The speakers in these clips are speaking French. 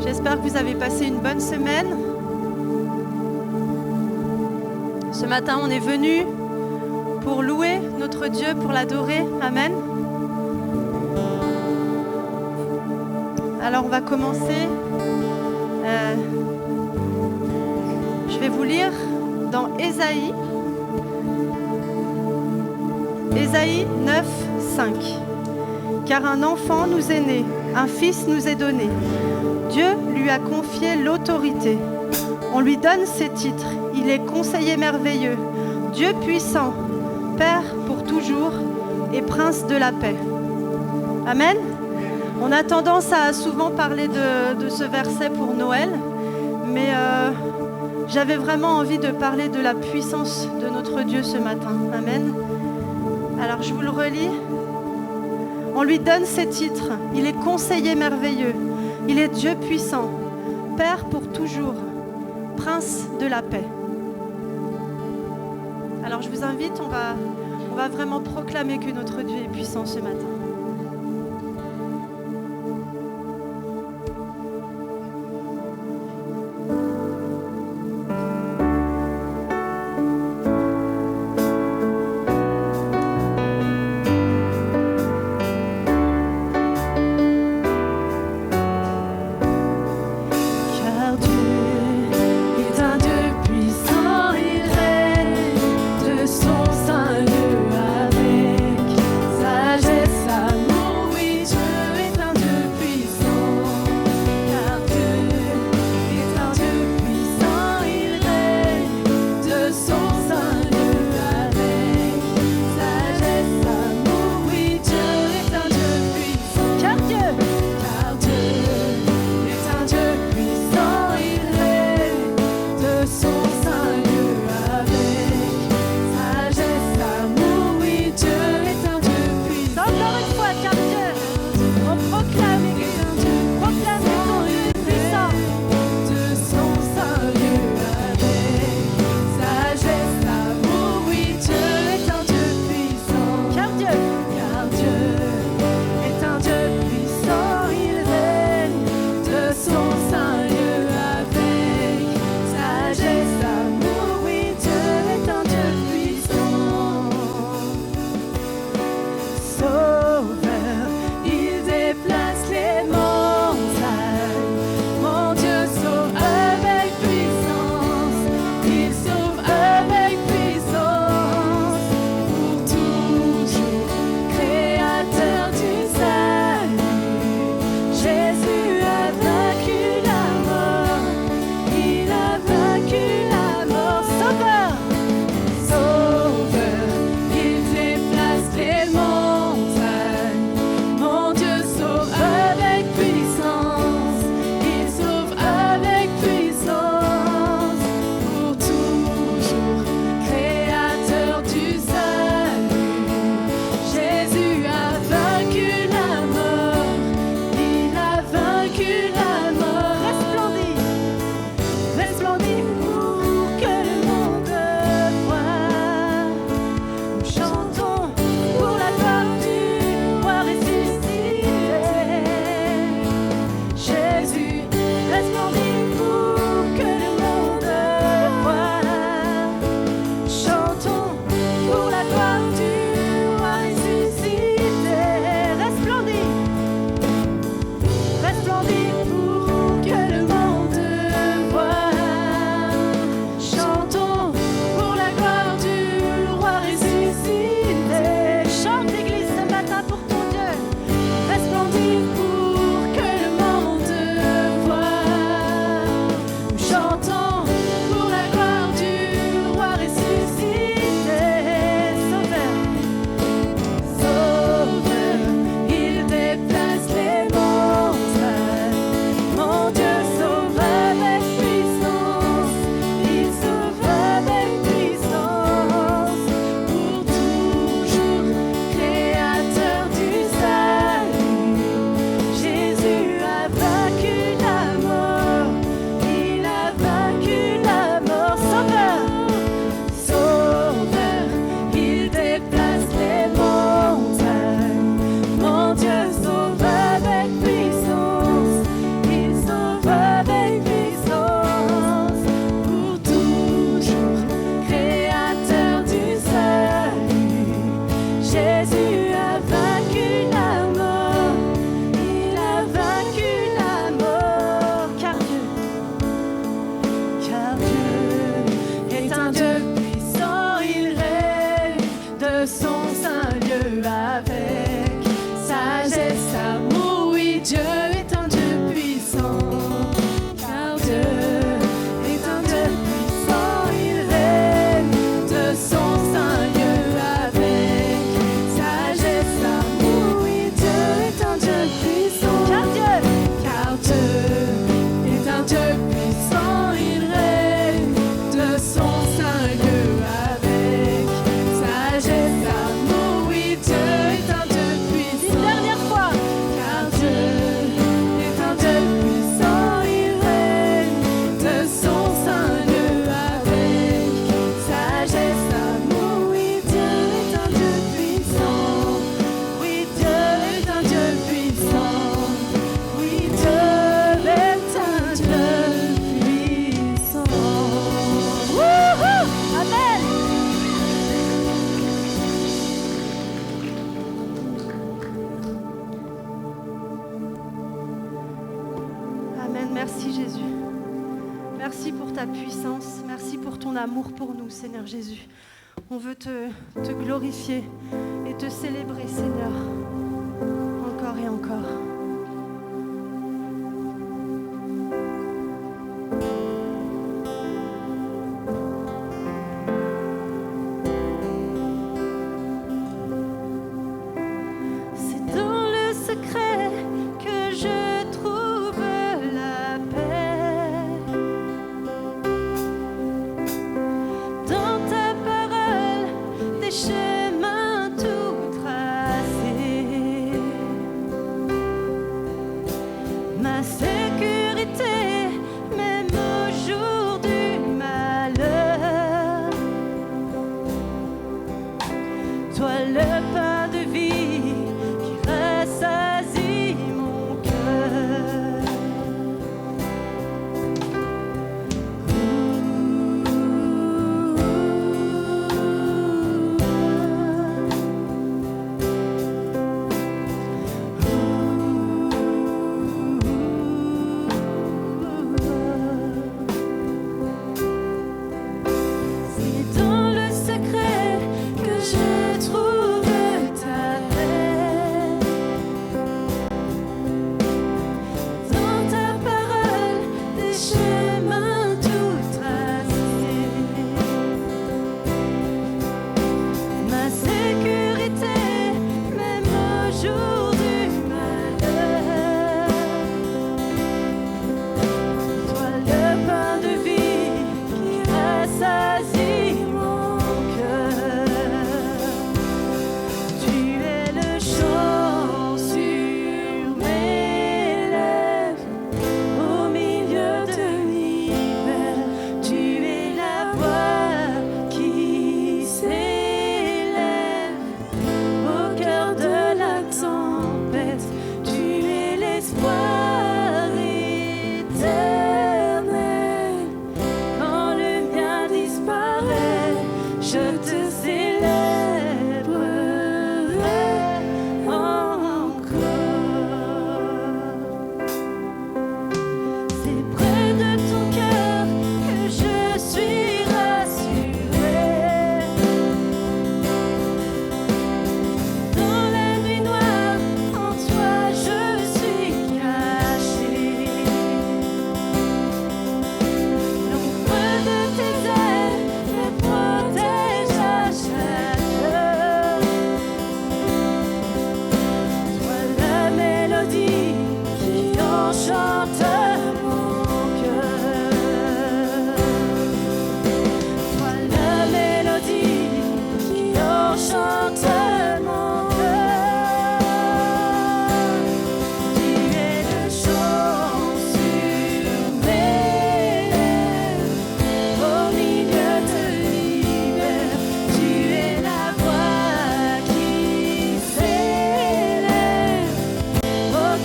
J'espère que vous avez passé une bonne semaine. Ce matin, on est venu pour louer notre Dieu, pour l'adorer. Amen. Alors, on va commencer. Je vais vous lire dans Ésaïe 9, 5. Car un enfant nous est né, un fils nous est donné. Dieu lui a confié l'autorité. On lui donne ses titres. Il est conseiller merveilleux, Dieu puissant, Père pour toujours et Prince de la paix. Amen. On a tendance à souvent parler de ce verset pour Noël, mais j'avais vraiment envie de parler de la puissance de notre Dieu ce matin. Amen. Alors je vous le relis. On lui donne ses titres. Il est conseiller merveilleux. Il est Dieu puissant, Père pour toujours, Prince de la paix. Alors je vous invite, on va vraiment proclamer que notre Dieu est puissant ce matin. Sagesse merci Jésus. Merci pour ta puissance. Merci pour ton amour pour nous, Seigneur Jésus. On veut te glorifier et te célébrer, Seigneur, encore et encore.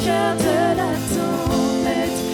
cœur de la tempête.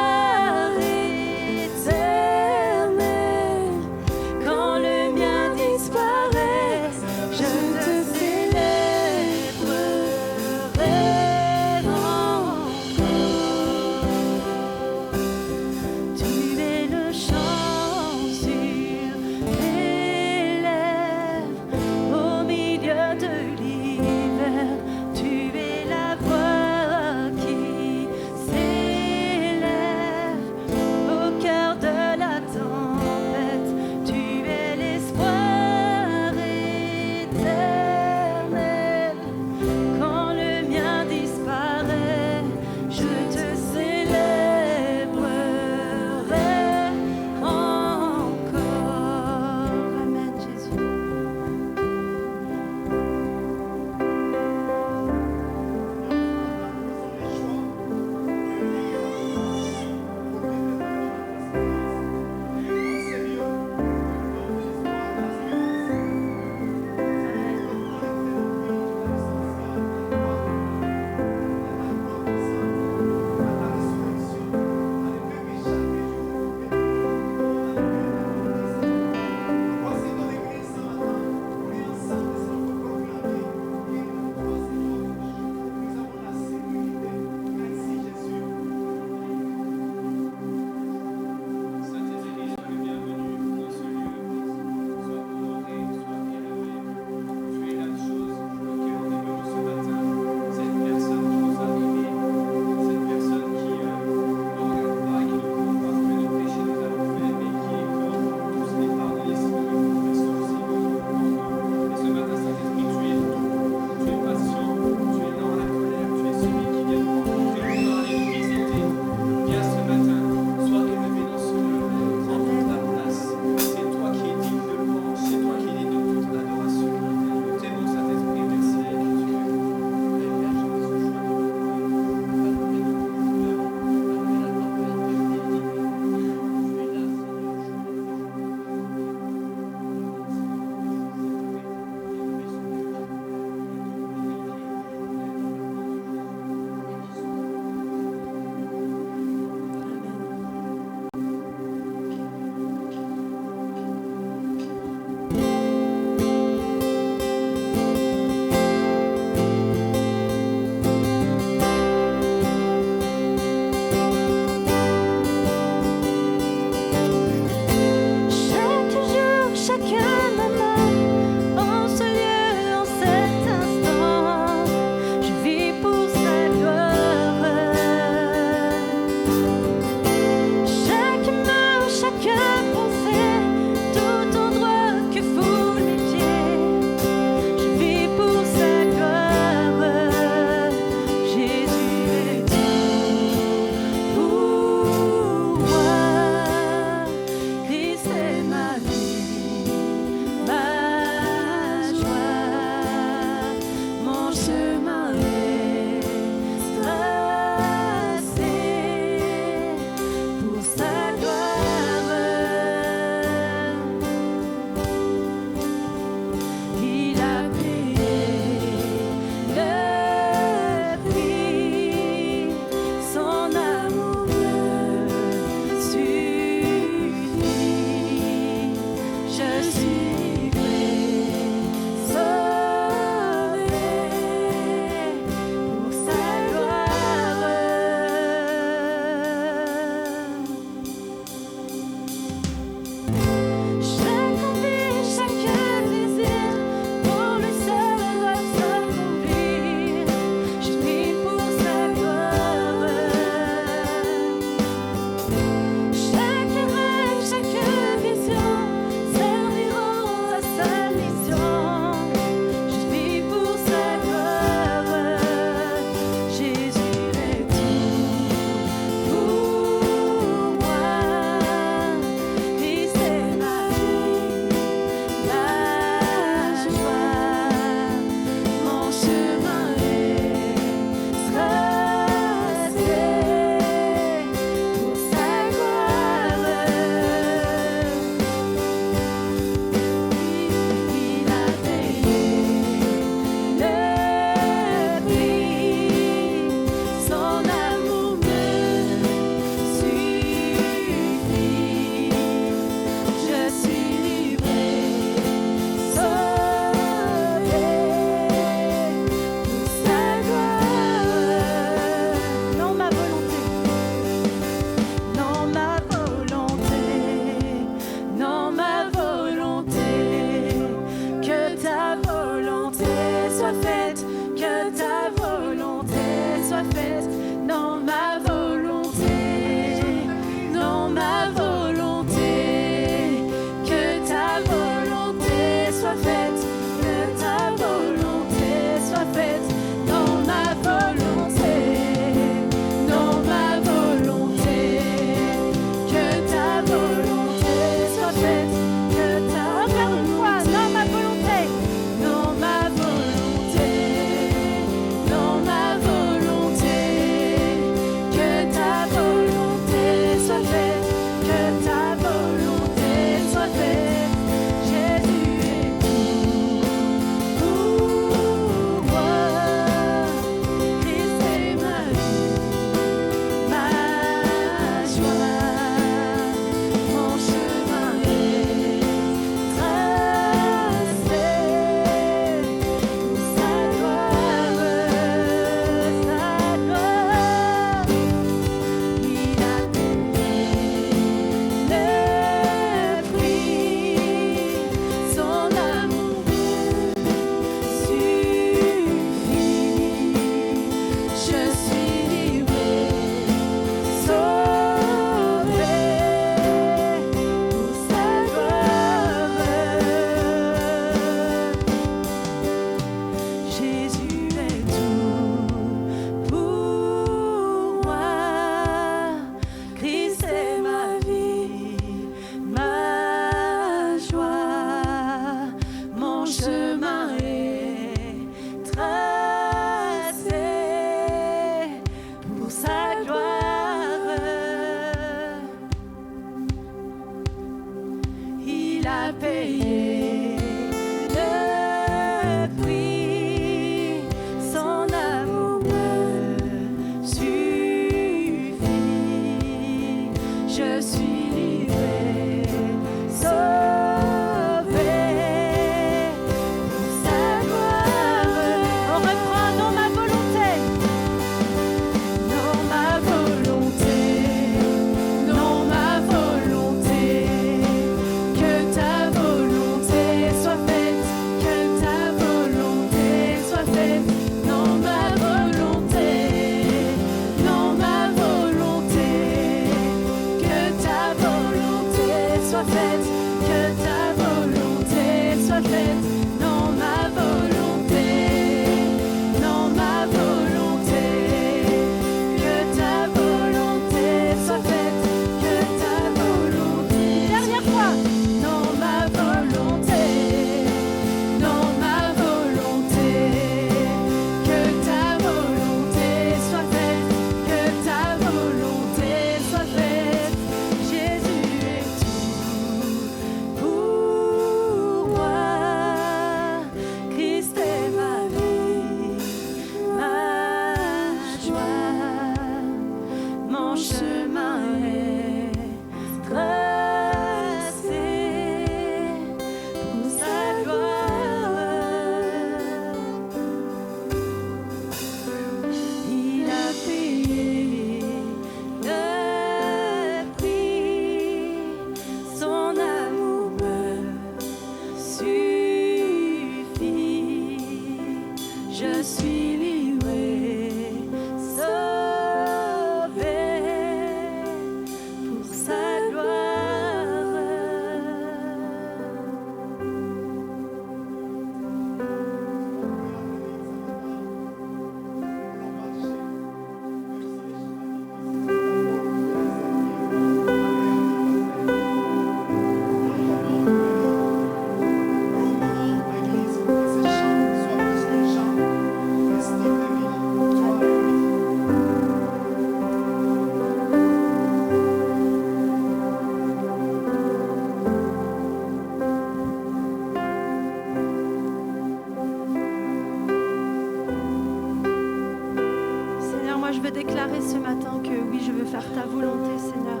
déclarer ce matin que oui, je veux faire ta volonté, Seigneur.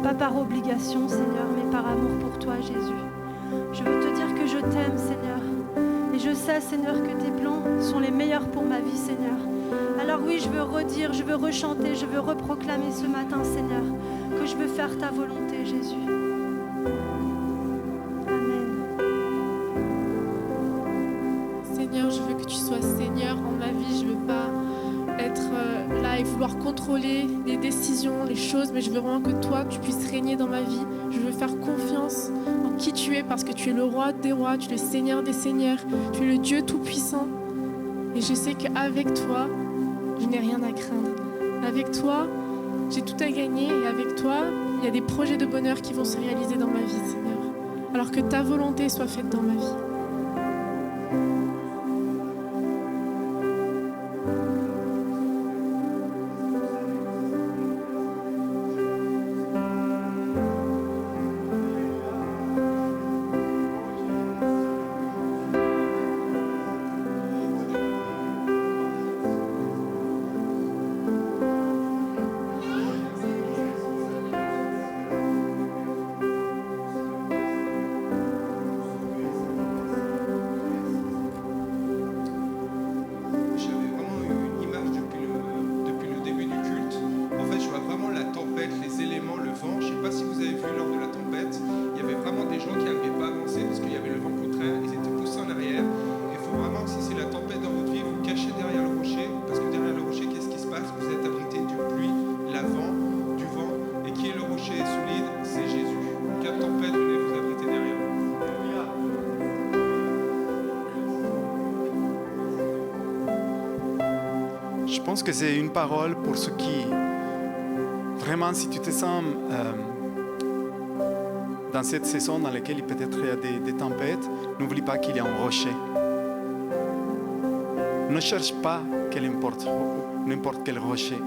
Pas par obligation, Seigneur, mais par amour pour toi, Jésus. Je veux te dire que je t'aime, Seigneur. Et je sais, Seigneur, que tes plans sont les meilleurs pour ma vie, Seigneur. Alors oui, je veux redire, je veux rechanter, je veux reproclamer ce matin, Seigneur, que je veux faire ta volonté, Jésus. Seigneur, je veux que tu sois Seigneur en ma vie. Je ne veux pas être là et vouloir contrôler les décisions, les choses, mais je veux vraiment que toi, tu puisses régner dans ma vie. Je veux faire confiance en qui tu es parce que tu es le roi des rois, tu es le Seigneur des seigneurs, tu es le Dieu tout-puissant. Et je sais qu'avec toi, je n'ai rien à craindre. Avec toi, j'ai tout à gagner et avec toi, il y a des projets de bonheur qui vont se réaliser dans ma vie, Seigneur. Alors que ta volonté soit faite dans ma vie. Je pense que c'est une parole pour ceux qui, vraiment, si tu te sens dans cette saison dans laquelle peut-être il y a des tempêtes, n'oublie pas qu'il y a un rocher. Ne cherche pas n'importe quel rocher,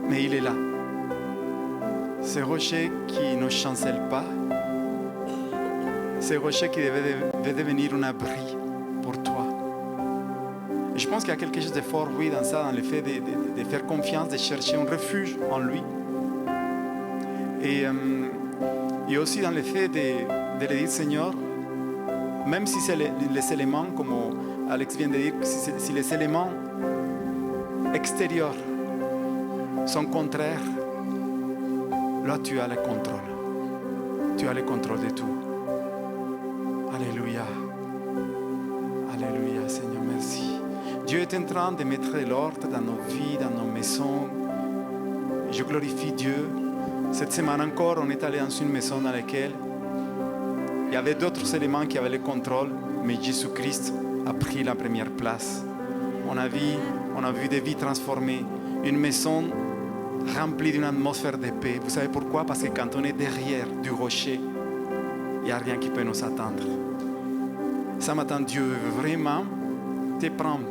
mais il est là. Ce rocher qui ne chancelle pas, ce rocher qui devait devenir un abri pour toi. Et je pense qu'il y a quelque chose de fort, oui, dans ça, dans le fait de faire confiance, de chercher un refuge en lui. Et aussi dans le fait de le dire, Seigneur, même si c'est les éléments, comme Alex vient de dire, si les éléments extérieurs sont contraires, là tu as le contrôle. Tu as le contrôle de tout. Alléluia. Alléluia, Seigneur, merci. Dieu est en train de mettre de l'ordre dans nos vies, dans nos maisons. Je glorifie Dieu. Cette semaine encore, on est allé dans une maison dans laquelle il y avait d'autres éléments qui avaient le contrôle, mais Jésus-Christ a pris la première place. On a vu des vies transformées, une maison remplie d'une atmosphère de paix. Vous savez pourquoi? Parce que quand on est derrière du rocher, il n'y a rien qui peut nous attendre. Ce matin, Dieu veut vraiment te prendre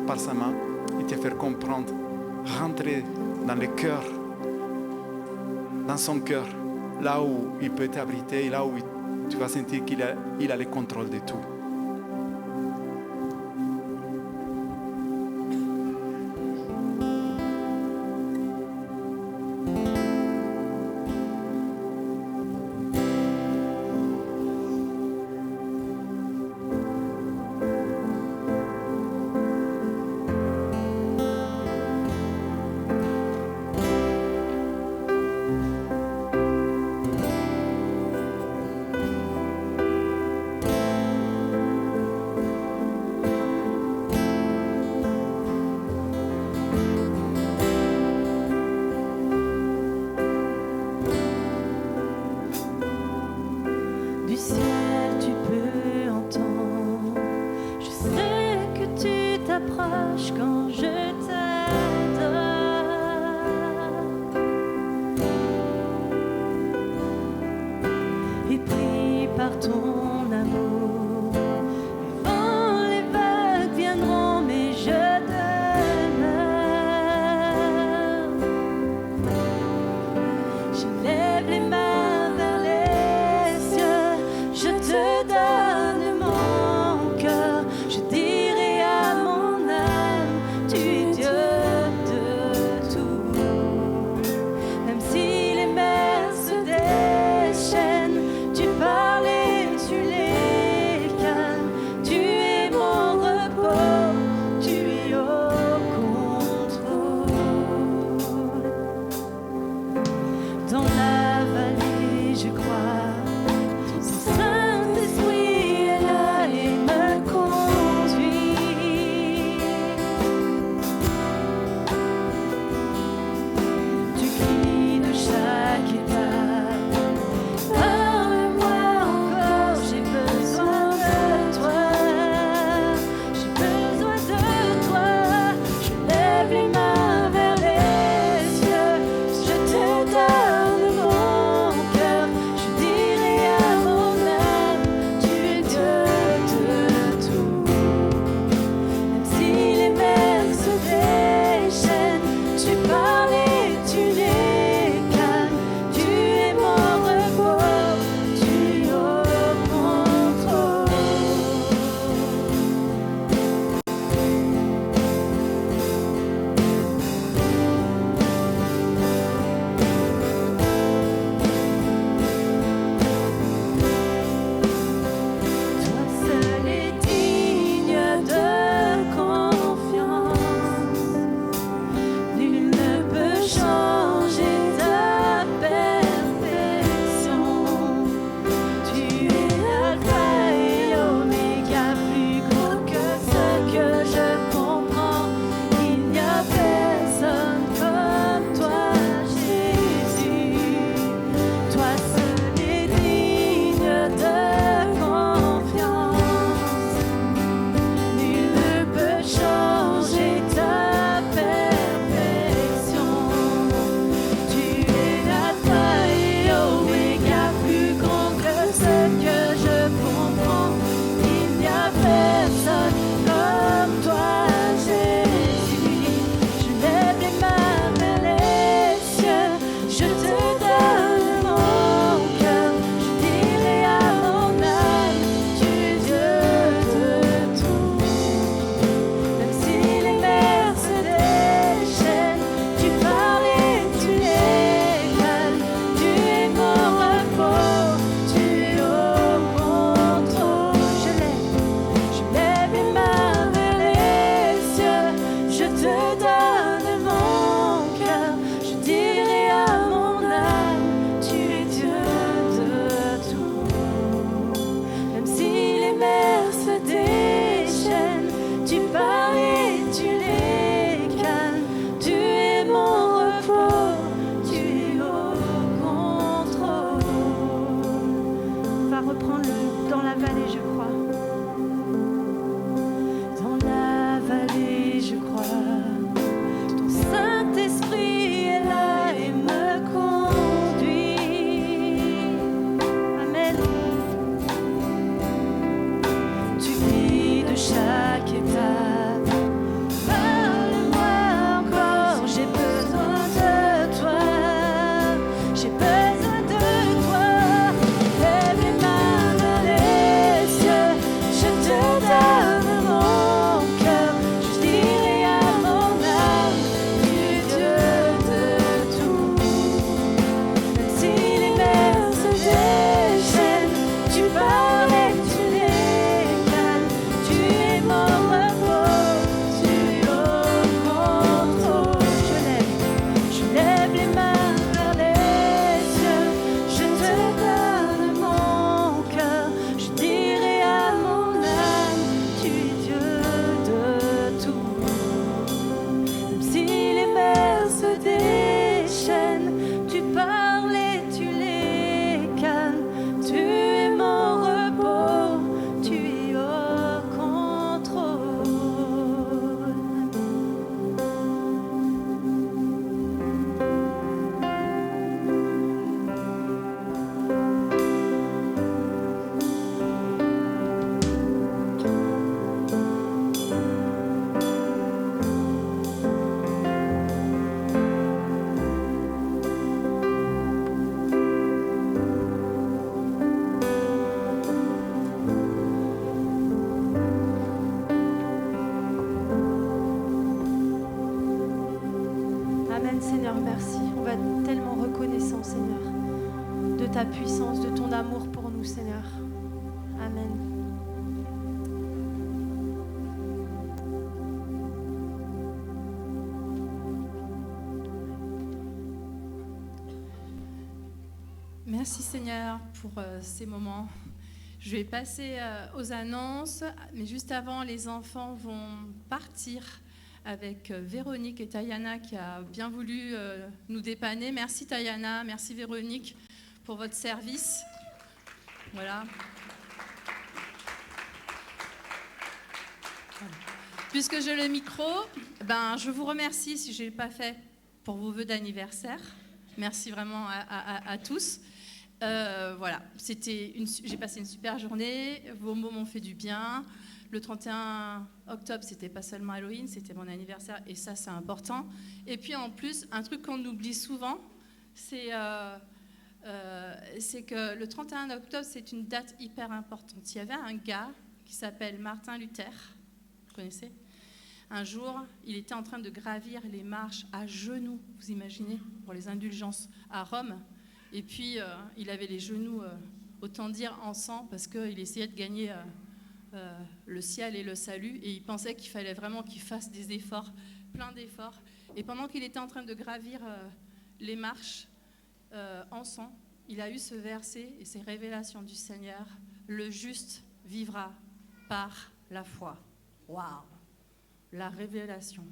par sa main et te faire comprendre, rentrer dans le cœur, dans son cœur, là où il peut t'abriter, là où tu vas sentir qu'il a le contrôle de tout. Quand je t'aide et pris par ton amour, les vents, les vagues viendront, mais je demeure. Je lève les mains vers les cieux, je te donne mon cœur, je dirai à mon âme, tu es Dieu. ta puissance, de ton amour pour nous, Seigneur. Amen. Merci Seigneur pour ces moments. Je vais passer aux annonces, mais juste avant, les enfants vont partir avec Véronique et Tayana qui a bien voulu nous dépanner. Merci Tayana, merci Véronique pour votre service. Voilà. Puisque j'ai le micro, je vous remercie si je ne l'ai pas fait pour vos vœux d'anniversaire. Merci vraiment à tous. Voilà, j'ai passé une super journée, vos mots m'ont fait du bien. Le 31 octobre, c'était pas seulement Halloween, c'était mon anniversaire et ça, c'est important. Et puis en plus, un truc qu'on oublie souvent, c'est que le 31 octobre, c'est une date hyper importante. Il y avait un gars qui s'appelle Martin Luther, vous connaissez ? Un jour, il était en train de gravir les marches à genoux, vous imaginez, pour les indulgences à Rome. Et puis, il avait les genoux, autant dire, en sang, parce qu'il essayait de gagner le ciel et le salut. Et il pensait qu'il fallait vraiment qu'il fasse des efforts, plein d'efforts. Et pendant qu'il était en train de gravir les marches en sang, il a eu ce verset et ces révélations du Seigneur. Le juste vivra par la foi. Waouh! La révélation.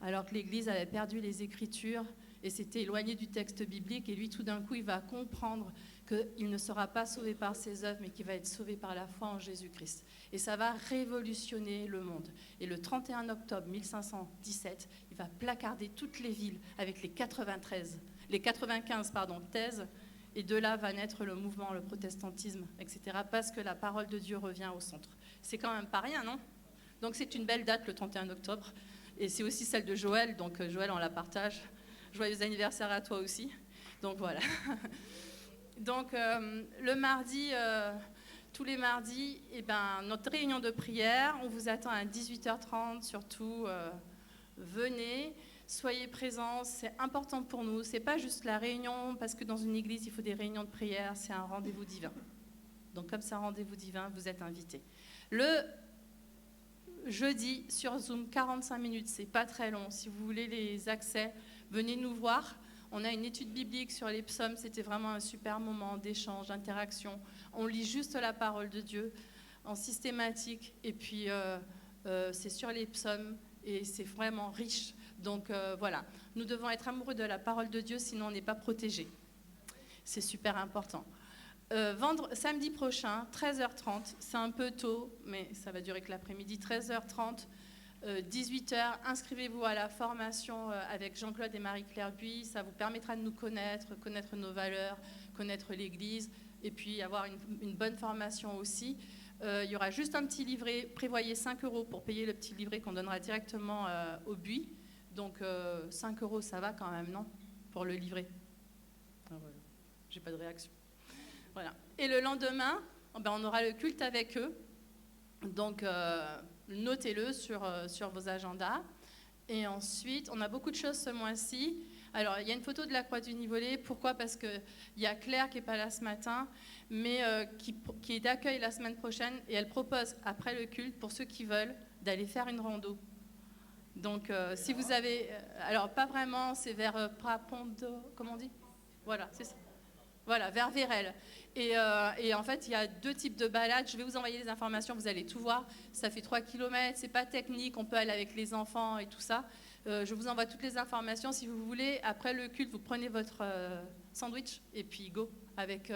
Alors que l'Église avait perdu les Écritures et s'était éloigné du texte biblique, et lui, tout d'un coup, il va comprendre qu'il ne sera pas sauvé par ses œuvres, mais qu'il va être sauvé par la foi en Jésus-Christ. Et ça va révolutionner le monde. Et le 31 octobre 1517, il va placarder toutes les villes avec les 95 thèses, et de là va naître le mouvement, le protestantisme, etc., parce que la parole de Dieu revient au centre. C'est quand même pas rien, non ? Donc c'est une belle date, le 31 octobre, et c'est aussi celle de Joël, donc Joël, on la partage. Joyeux anniversaire à toi aussi. Donc voilà. Donc le mardi, tous les mardis, notre réunion de prière, on vous attend à 18h30, surtout venez, soyez présents, c'est important pour nous. C'est pas juste la réunion, parce que dans une église, il faut des réunions de prière, c'est un rendez-vous divin. Donc comme c'est un rendez-vous divin, vous êtes invités. Le jeudi sur Zoom, 45 minutes, c'est pas très long. Si vous voulez les accès, venez nous voir. On a une étude biblique sur les psaumes. C'était vraiment un super moment d'échange, d'interaction. On lit juste la parole de Dieu en systématique. Et puis, c'est sur les psaumes et c'est vraiment riche. Donc, voilà. Nous devons être amoureux de la parole de Dieu, sinon on n'est pas protégés. C'est super important. Samedi prochain, 13h30, c'est un peu tôt, mais ça va durer que l'après-midi, 13h30, 18h, inscrivez-vous à la formation avec Jean-Claude et Marie-Claire Buis, ça vous permettra de nous connaître nos valeurs, connaître l'Église, et puis avoir une bonne formation aussi. Il y aura juste un petit livret, prévoyez 5 € pour payer le petit livret qu'on donnera directement au Buis, donc 5 €, ça va quand même, non ? Pour le livret. Ah, voilà. J'ai pas de réaction. Voilà. Et le lendemain, on aura le culte avec eux. Donc, notez-le sur vos agendas. Et ensuite, on a beaucoup de choses ce mois-ci. Alors, il y a une photo de la Croix du Nivolé. Pourquoi ? Parce qu'il y a Claire qui n'est pas là ce matin, mais qui est d'accueil la semaine prochaine. Et elle propose, après le culte, pour ceux qui veulent, d'aller faire une rando. Donc, si vous avez... alors, pas vraiment, c'est vers Prapondo, comment on dit ? Voilà, c'est ça. Voilà, vers Vérel. Et en fait, il y a 2 types de balades. Je vais vous envoyer les informations, vous allez tout voir. Ça fait 3 km, c'est pas technique, on peut aller avec les enfants et tout ça. Je vous envoie toutes les informations. Si vous voulez, après le culte, vous prenez votre sandwich et puis go avec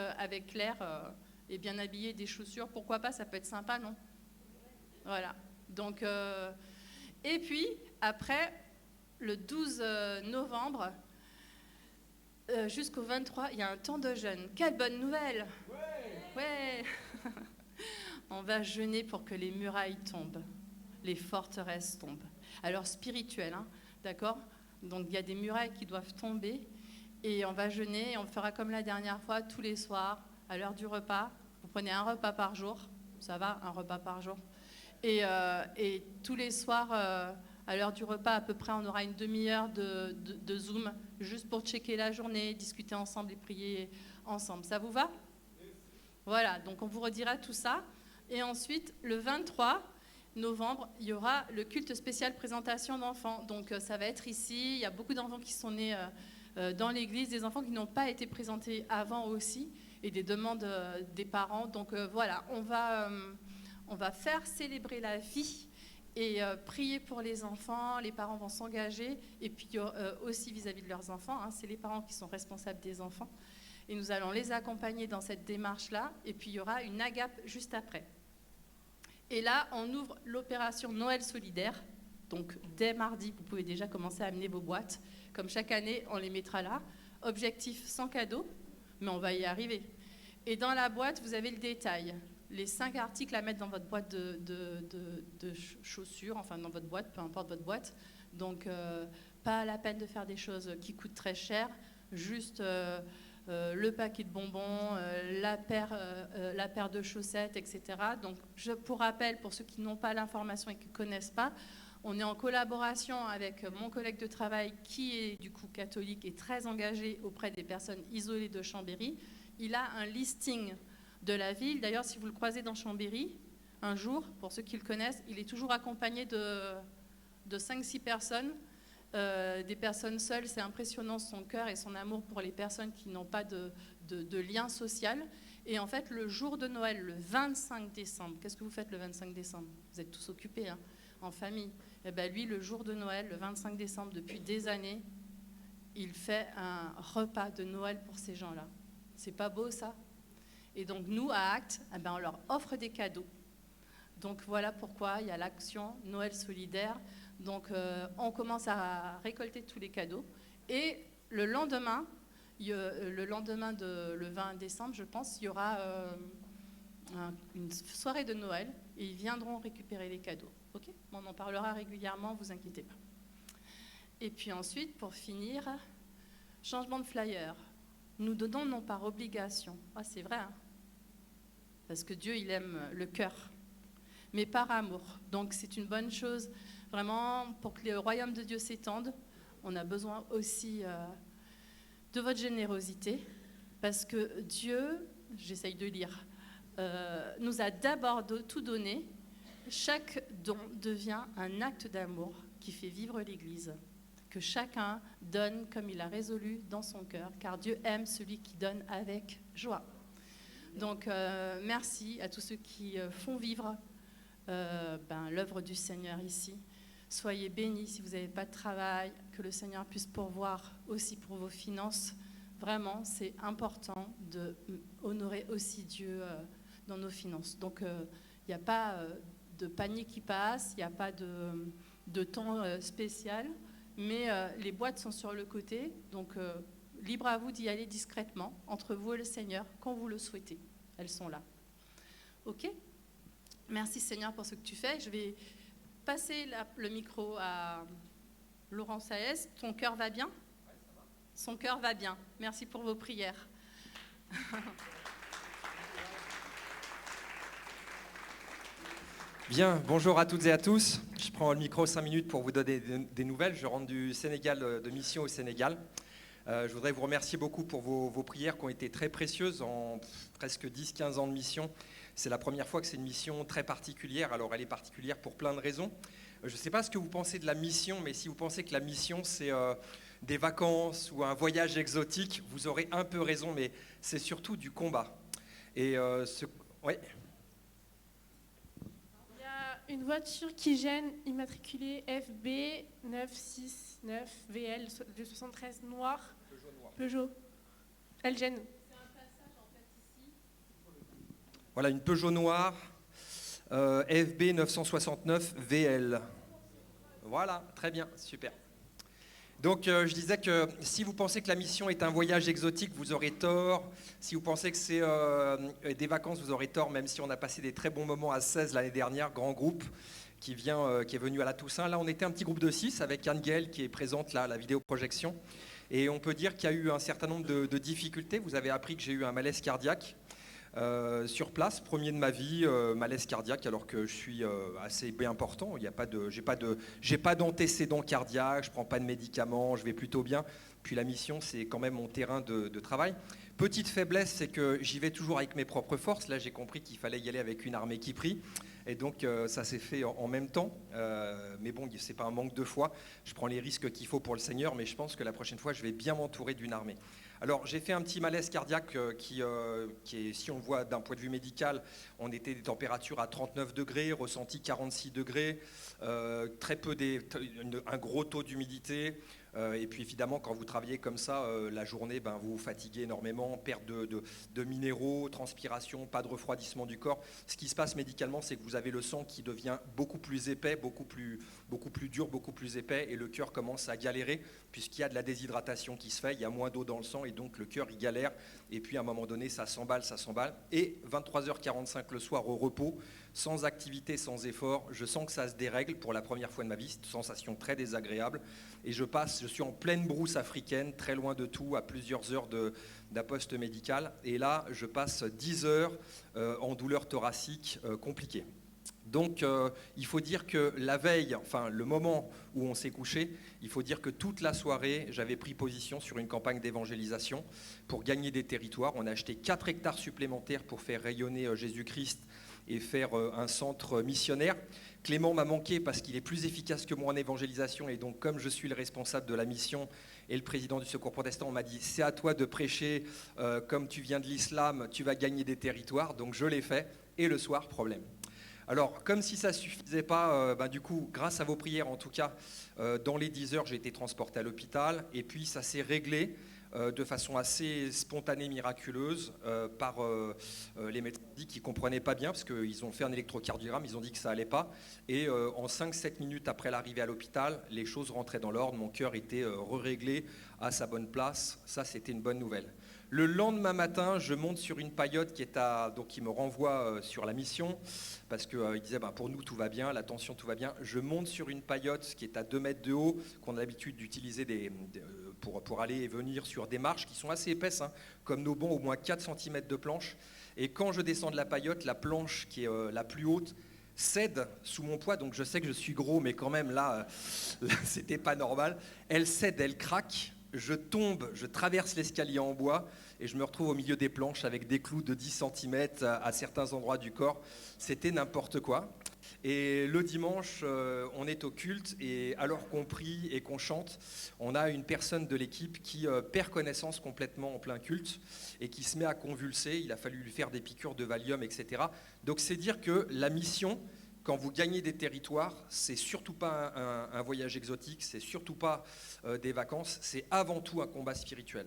Claire et bien habillé, des chaussures. Pourquoi pas, ça peut être sympa, non ? Voilà. Donc, et puis, après, le 12 novembre... jusqu'au 23, il y a un temps de jeûne. Quelle bonne nouvelle! Ouais. On va jeûner pour que les murailles tombent, les forteresses tombent. Alors spirituelles, hein, d'accord? Donc il y a des murailles qui doivent tomber et on va jeûner et on fera comme la dernière fois, tous les soirs, à l'heure du repas. Vous prenez un repas par jour, ça va, un repas par jour. Et tous les soirs, À l'heure du repas, à peu près, on aura une demi-heure de Zoom, juste pour checker la journée, discuter ensemble et prier ensemble. Ça vous va? Voilà, donc on vous redira tout ça. Et ensuite, le 23 novembre, il y aura le culte spécial présentation d'enfants. Donc ça va être ici. Il y a beaucoup d'enfants qui sont nés dans l'église, des enfants qui n'ont pas été présentés avant aussi, et des demandes des parents. Donc voilà, on va faire célébrer la vie et prier pour les enfants. Les parents vont s'engager, et puis aussi vis-à-vis de leurs enfants, hein, c'est les parents qui sont responsables des enfants, et nous allons les accompagner dans cette démarche-là, et puis il y aura une agape juste après. Et là, on ouvre l'opération Noël solidaire, donc dès mardi, vous pouvez déjà commencer à amener vos boîtes, comme chaque année, on les mettra là. Objectif sans cadeau, mais on va y arriver. Et dans la boîte, vous avez le détail. Les 5 articles à mettre dans votre boîte de chaussures, enfin dans votre boîte, peu importe votre boîte. Donc, pas la peine de faire des choses qui coûtent très cher, juste le paquet de bonbons, la paire de chaussettes, etc. Donc, pour rappel, pour ceux qui n'ont pas l'information et qui ne connaissent pas, on est en collaboration avec mon collègue de travail qui est du coup catholique et très engagé auprès des personnes isolées de Chambéry. Il a un listing de la ville. D'ailleurs, si vous le croisez dans Chambéry, un jour, pour ceux qui le connaissent, il est toujours accompagné de 5-6 personnes. Des personnes seules, c'est impressionnant son cœur et son amour pour les personnes qui n'ont pas de lien social. Et en fait, le jour de Noël, le 25 décembre, qu'est-ce que vous faites le 25 décembre? Vous êtes tous occupés, hein, en famille. Et bien lui, le jour de Noël, le 25 décembre, depuis des années, il fait un repas de Noël pour ces gens-là. C'est pas beau, ça? Et donc, nous, à Actes, eh ben, on leur offre des cadeaux. Donc, voilà pourquoi il y a l'action Noël solidaire. Donc, on commence à récolter tous les cadeaux. Et le lendemain, le 20 décembre, je pense, il y aura une soirée de Noël et ils viendront récupérer les cadeaux. Ok? On en parlera régulièrement, vous inquiétez pas. Et puis ensuite, pour finir, changement de flyer. Nous donnons non par obligation. Ah, c'est vrai, hein? Parce que Dieu, il aime le cœur, mais par amour. Donc, c'est une bonne chose. Vraiment, pour que le royaume de Dieu s'étende, on a besoin aussi de votre générosité, parce que Dieu, j'essaye de lire, nous a d'abord tout donné. Chaque don devient un acte d'amour qui fait vivre l'Église, que chacun donne comme il a résolu dans son cœur, car Dieu aime celui qui donne avec joie. Donc, merci à tous ceux qui font vivre l'œuvre du Seigneur ici. Soyez bénis si vous n'avez pas de travail, que le Seigneur puisse pourvoir aussi pour vos finances. Vraiment, c'est important d'honorer aussi Dieu dans nos finances. Donc, il n'y a pas de panier qui passe, il n'y a pas de temps spécial, mais les boîtes sont sur le côté, donc libre à vous d'y aller discrètement, entre vous et le Seigneur, quand vous le souhaitez. Elles sont là. Ok? Merci Seigneur pour ce que tu fais. Je vais passer le micro à Laurent Saez. Ton cœur va bien? Son cœur va bien. Merci pour vos prières. Bien, bonjour à toutes et à tous. Je prends le micro 5 minutes pour vous donner des nouvelles. Je rentre du Sénégal, de mission au Sénégal. Je voudrais vous remercier beaucoup pour vos prières qui ont été très précieuses en presque 10-15 ans de mission. C'est la première fois que c'est une mission très particulière. Alors elle est particulière pour plein de raisons. Je ne sais pas ce que vous pensez de la mission, mais si vous pensez que la mission c'est des vacances ou un voyage exotique, vous aurez un peu raison, mais c'est surtout du combat. Et ouais. Il y a une voiture qui gêne, immatriculée FB 969VL de 73 noir. Peugeot. Elle gêne. Voilà, une Peugeot noire, FB 969 VL. Voilà, très bien, super. Donc, je disais que si vous pensez que la mission est un voyage exotique, vous aurez tort. Si vous pensez que c'est des vacances, vous aurez tort, même si on a passé des très bons moments à 16 l'année dernière, grand groupe qui est venu à la Toussaint. Là, on était un petit groupe de 6 avec Anne-Gaëlle qui est présente là à la vidéoprojection. Et on peut dire qu'il y a eu un certain nombre de difficultés. Vous avez appris que j'ai eu un malaise cardiaque. Sur place, premier de ma vie, malaise cardiaque, alors que je suis assez bien portant. J'ai pas d'antécédents cardiaques, je prends pas de médicaments, je vais plutôt bien. Puis la mission, c'est quand même mon terrain de travail. Petite faiblesse, c'est que j'y vais toujours avec mes propres forces. Là, j'ai compris qu'il fallait y aller avec une armée qui prie. Et donc, ça s'est fait en même temps. Mais bon, c'est pas un manque de foi. Je prends les risques qu'il faut pour le Seigneur, mais je pense que la prochaine fois, je vais bien m'entourer d'une armée. Alors, j'ai fait un petit malaise cardiaque qui est, si on le voit d'un point de vue médical, on était des températures à 39 degrés, ressenti 46 degrés, un gros taux d'humidité. Et puis évidemment, quand vous travaillez comme ça, la journée, vous vous fatiguez énormément, perte de minéraux, transpiration, pas de refroidissement du corps. Ce qui se passe médicalement, c'est que vous avez le sang qui devient beaucoup plus épais, beaucoup plus dur, beaucoup plus épais, et le cœur commence à galérer, puisqu'il y a de la déshydratation qui se fait, il y a moins d'eau dans le sang, et donc le cœur, il galère. Et puis à un moment donné, ça s'emballe. Et 23h45 le soir au repos, sans activité, sans effort, je sens que ça se dérègle pour la première fois de ma vie, c'est une sensation très désagréable. Et je suis en pleine brousse africaine, très loin de tout, à plusieurs heures d'un poste médical. Et là, je passe 10 heures en douleur thoracique compliquée. Donc, il faut dire que la veille, enfin le moment où on s'est couché, il faut dire que toute la soirée, j'avais pris position sur une campagne d'évangélisation pour gagner des territoires. On a acheté 4 hectares supplémentaires pour faire rayonner Jésus-Christ et faire un centre missionnaire. Clément m'a manqué parce qu'il est plus efficace que moi en évangélisation, et donc comme je suis le responsable de la mission et le président du Secours protestant, on m'a dit c'est à toi de prêcher, comme tu viens de l'islam, tu vas gagner des territoires. Donc je l'ai fait, et le soir, problème. Alors, comme si ça ne suffisait pas, du coup, grâce à vos prières, en tout cas, dans les 10 heures, j'ai été transporté à l'hôpital, et puis ça s'est réglé de façon assez spontanée, miraculeuse, par les médecins qui ne comprenaient pas bien, parce qu'ils ont fait un électrocardiogramme, ils ont dit que ça n'allait pas, et en 5-7 minutes après l'arrivée à l'hôpital, les choses rentraient dans l'ordre, mon cœur était réglé à sa bonne place, ça c'était une bonne nouvelle. Le lendemain matin, je monte sur une paillote qui me renvoie sur la mission, parce qu'il disait pour nous tout va bien, la tension tout va bien. Je monte sur une paillote qui est à 2 mètres de haut, qu'on a l'habitude d'utiliser pour aller et venir sur des marches qui sont assez épaisses, comme nos bancs, au moins 4 cm de planche. Et quand je descends de la paillote, la planche qui est la plus haute cède sous mon poids, donc je sais que je suis gros, mais quand même là c'était pas normal. Elle cède, elle craque. Je tombe, je traverse l'escalier en bois et je me retrouve au milieu des planches avec des clous de 10 cm à certains endroits du corps. C'était n'importe quoi. Et le dimanche, on est au culte, et alors qu'on prie et qu'on chante, on a une personne de l'équipe qui perd connaissance complètement en plein culte et qui se met à convulser. Il a fallu lui faire des piqûres de Valium, etc. Donc c'est dire que la mission, quand vous gagnez des territoires, c'est surtout pas un voyage exotique, c'est surtout pas des vacances, c'est avant tout un combat spirituel.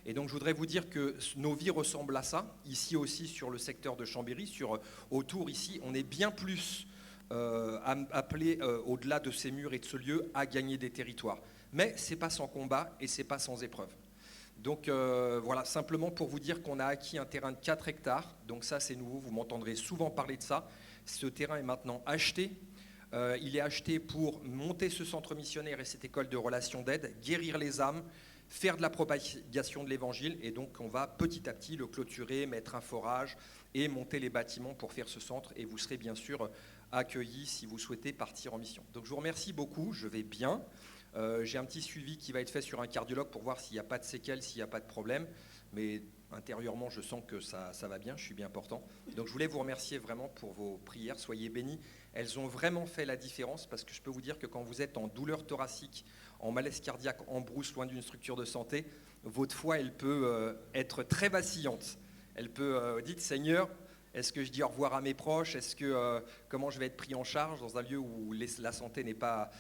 Et donc je voudrais vous dire que nos vies ressemblent à ça. Ici aussi sur le secteur de Chambéry, autour ici, on est bien plus appelé au-delà de ces murs et de ce lieu à gagner des territoires. Mais c'est pas sans combat et c'est pas sans épreuve. Donc voilà, simplement pour vous dire qu'on a acquis un terrain de 4 hectares. Donc ça c'est nouveau, vous m'entendrez souvent parler de ça. Ce terrain est maintenant acheté. Il est acheté pour monter ce centre missionnaire et cette école de relations d'aide, guérir les âmes, faire de la propagation de l'évangile. Et donc on va petit à petit le clôturer, mettre un forage et monter les bâtiments pour faire ce centre. Et vous serez bien sûr accueillis si vous souhaitez partir en mission. Donc je vous remercie beaucoup, je vais bien. J'ai un petit suivi qui va être fait sur un cardiologue pour voir s'il n'y a pas de séquelles, s'il n'y a pas de problème. Mais intérieurement, je sens que ça va bien, je suis bien portant. Donc je voulais vous remercier vraiment pour vos prières, soyez bénis. Elles ont vraiment fait la différence, parce que je peux vous dire que quand vous êtes en douleur thoracique, en malaise cardiaque, en brousse, loin d'une structure de santé, votre foi, elle peut être très vacillante. Elle peut dire, Seigneur, est-ce que je dis au revoir à mes proches? Comment je vais être pris en charge dans un lieu où la santé n'est pas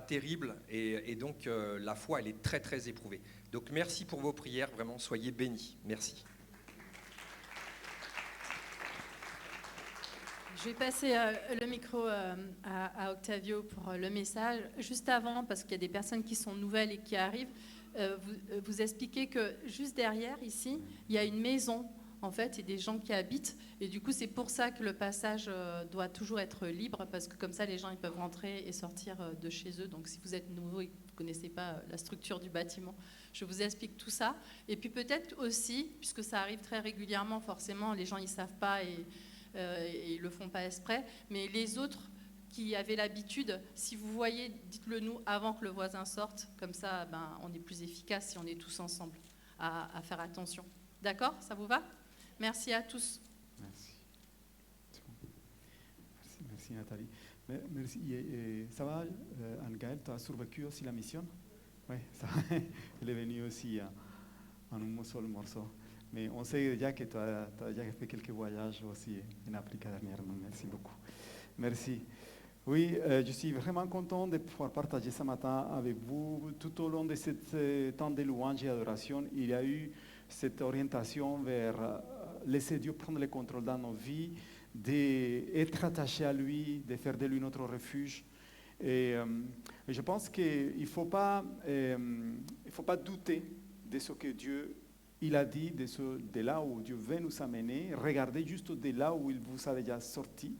terrible? Et donc la foi, elle est très très éprouvée. Donc merci pour vos prières, vraiment, soyez bénis. Merci. Je vais passer le micro à Octavio pour le message. Juste avant, parce qu'il y a des personnes qui sont nouvelles et qui arrivent, vous expliquez que juste derrière, ici, il y a une maison en fait, et des gens qui habitent. Et du coup, c'est pour ça que le passage doit toujours être libre, parce que comme ça, les gens ils peuvent rentrer et sortir de chez eux. Donc, si vous êtes nouveau et que vous ne connaissez pas la structure du bâtiment, je vous explique tout ça. Et puis peut-être aussi, puisque ça arrive très régulièrement, forcément, les gens ils ne savent pas et ils ne le font pas exprès, mais les autres qui avaient l'habitude, si vous voyez, dites-le nous avant que le voisin sorte, comme ça on est plus efficace si on est tous ensemble à faire attention. D'accord? Ça vous va? Merci à tous. Merci. Merci Nathalie. Merci. Ça va, Anne-Gaëlle, tu as survécu aussi la mission? Oui, ça. Elle est venue aussi en un seul morceau. Mais on sait déjà que tu as déjà fait quelques voyages aussi en Afrique dernièrement. Merci beaucoup. Merci. Oui, je suis vraiment content de pouvoir partager ce matin avec vous. Tout au long de ce temps de louange et adoration, il y a eu cette orientation vers laisser Dieu prendre le contrôle dans nos vies, d'être attaché à lui, de faire de lui notre refuge. Et je pense qu'il ne faut pas douter de ce que Dieu il a dit, de là où Dieu veut nous amener. Regardez juste de là où il vous a déjà sorti.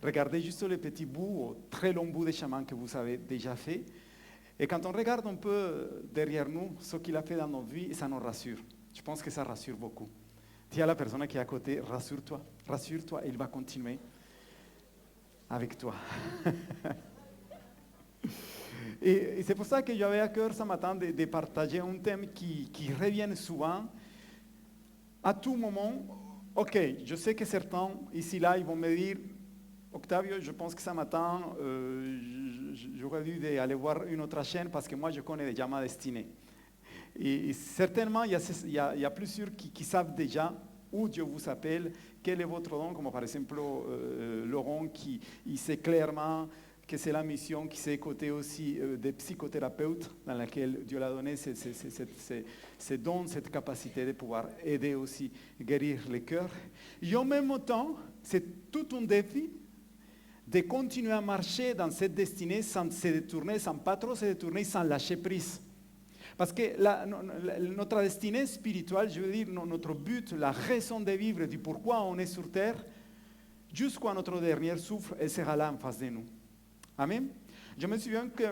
Regardez juste les petits bouts, très longs bouts de chemin que vous avez déjà fait. Et quand on regarde un peu derrière nous ce qu'il a fait dans nos vies, ça nous rassure. Je pense que ça rassure beaucoup. Dis à la personne qui est à côté, rassure-toi, il va continuer avec toi. Et c'est pour ça que j'avais à cœur ce matin de partager un thème qui revient souvent. À tout moment, ok, je sais que certains ici là, ils vont me dire, Octavio, je pense que ce matin, j'aurais dû aller voir une autre chaîne parce que moi, je connais déjà ma destinée. Et certainement, il y a plusieurs qui savent déjà où Dieu vous appelle, quel est votre don, comme par exemple Laurent, il sait clairement que c'est la mission, qui sait côté aussi des psychothérapeutes, dans laquelle Dieu l'a donné ces dons, cette capacité de pouvoir aider aussi, guérir les cœurs. Et en même temps, c'est tout un défi de continuer à marcher dans cette destinée sans se détourner, sans pas trop se détourner, sans lâcher prise. Parce que notre destinée spirituelle, je veux dire, notre but, la raison de vivre, du pourquoi on est sur terre, jusqu'à notre dernier souffle, elle sera là en face de nous. Amen. Je me souviens que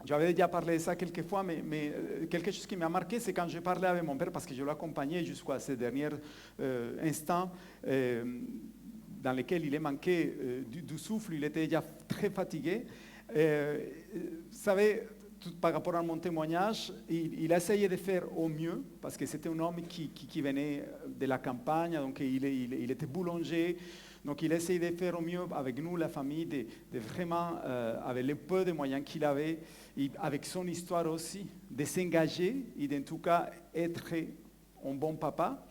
j'avais déjà parlé de ça quelques fois, mais quelque chose qui m'a marqué, c'est quand je parlais avec mon père, parce que je l'accompagnais jusqu'à ces derniers instants dans lesquels il est manqué du souffle, il était déjà très fatigué. Vous savez, par rapport à mon témoignage, il a essayé de faire au mieux, parce que c'était un homme qui venait de la campagne, donc il était boulanger. Donc il a essayé de faire au mieux avec nous, la famille, de vraiment, avec le peu de moyens qu'il avait, et avec son histoire aussi, de s'engager et d'en tout cas être un bon papa.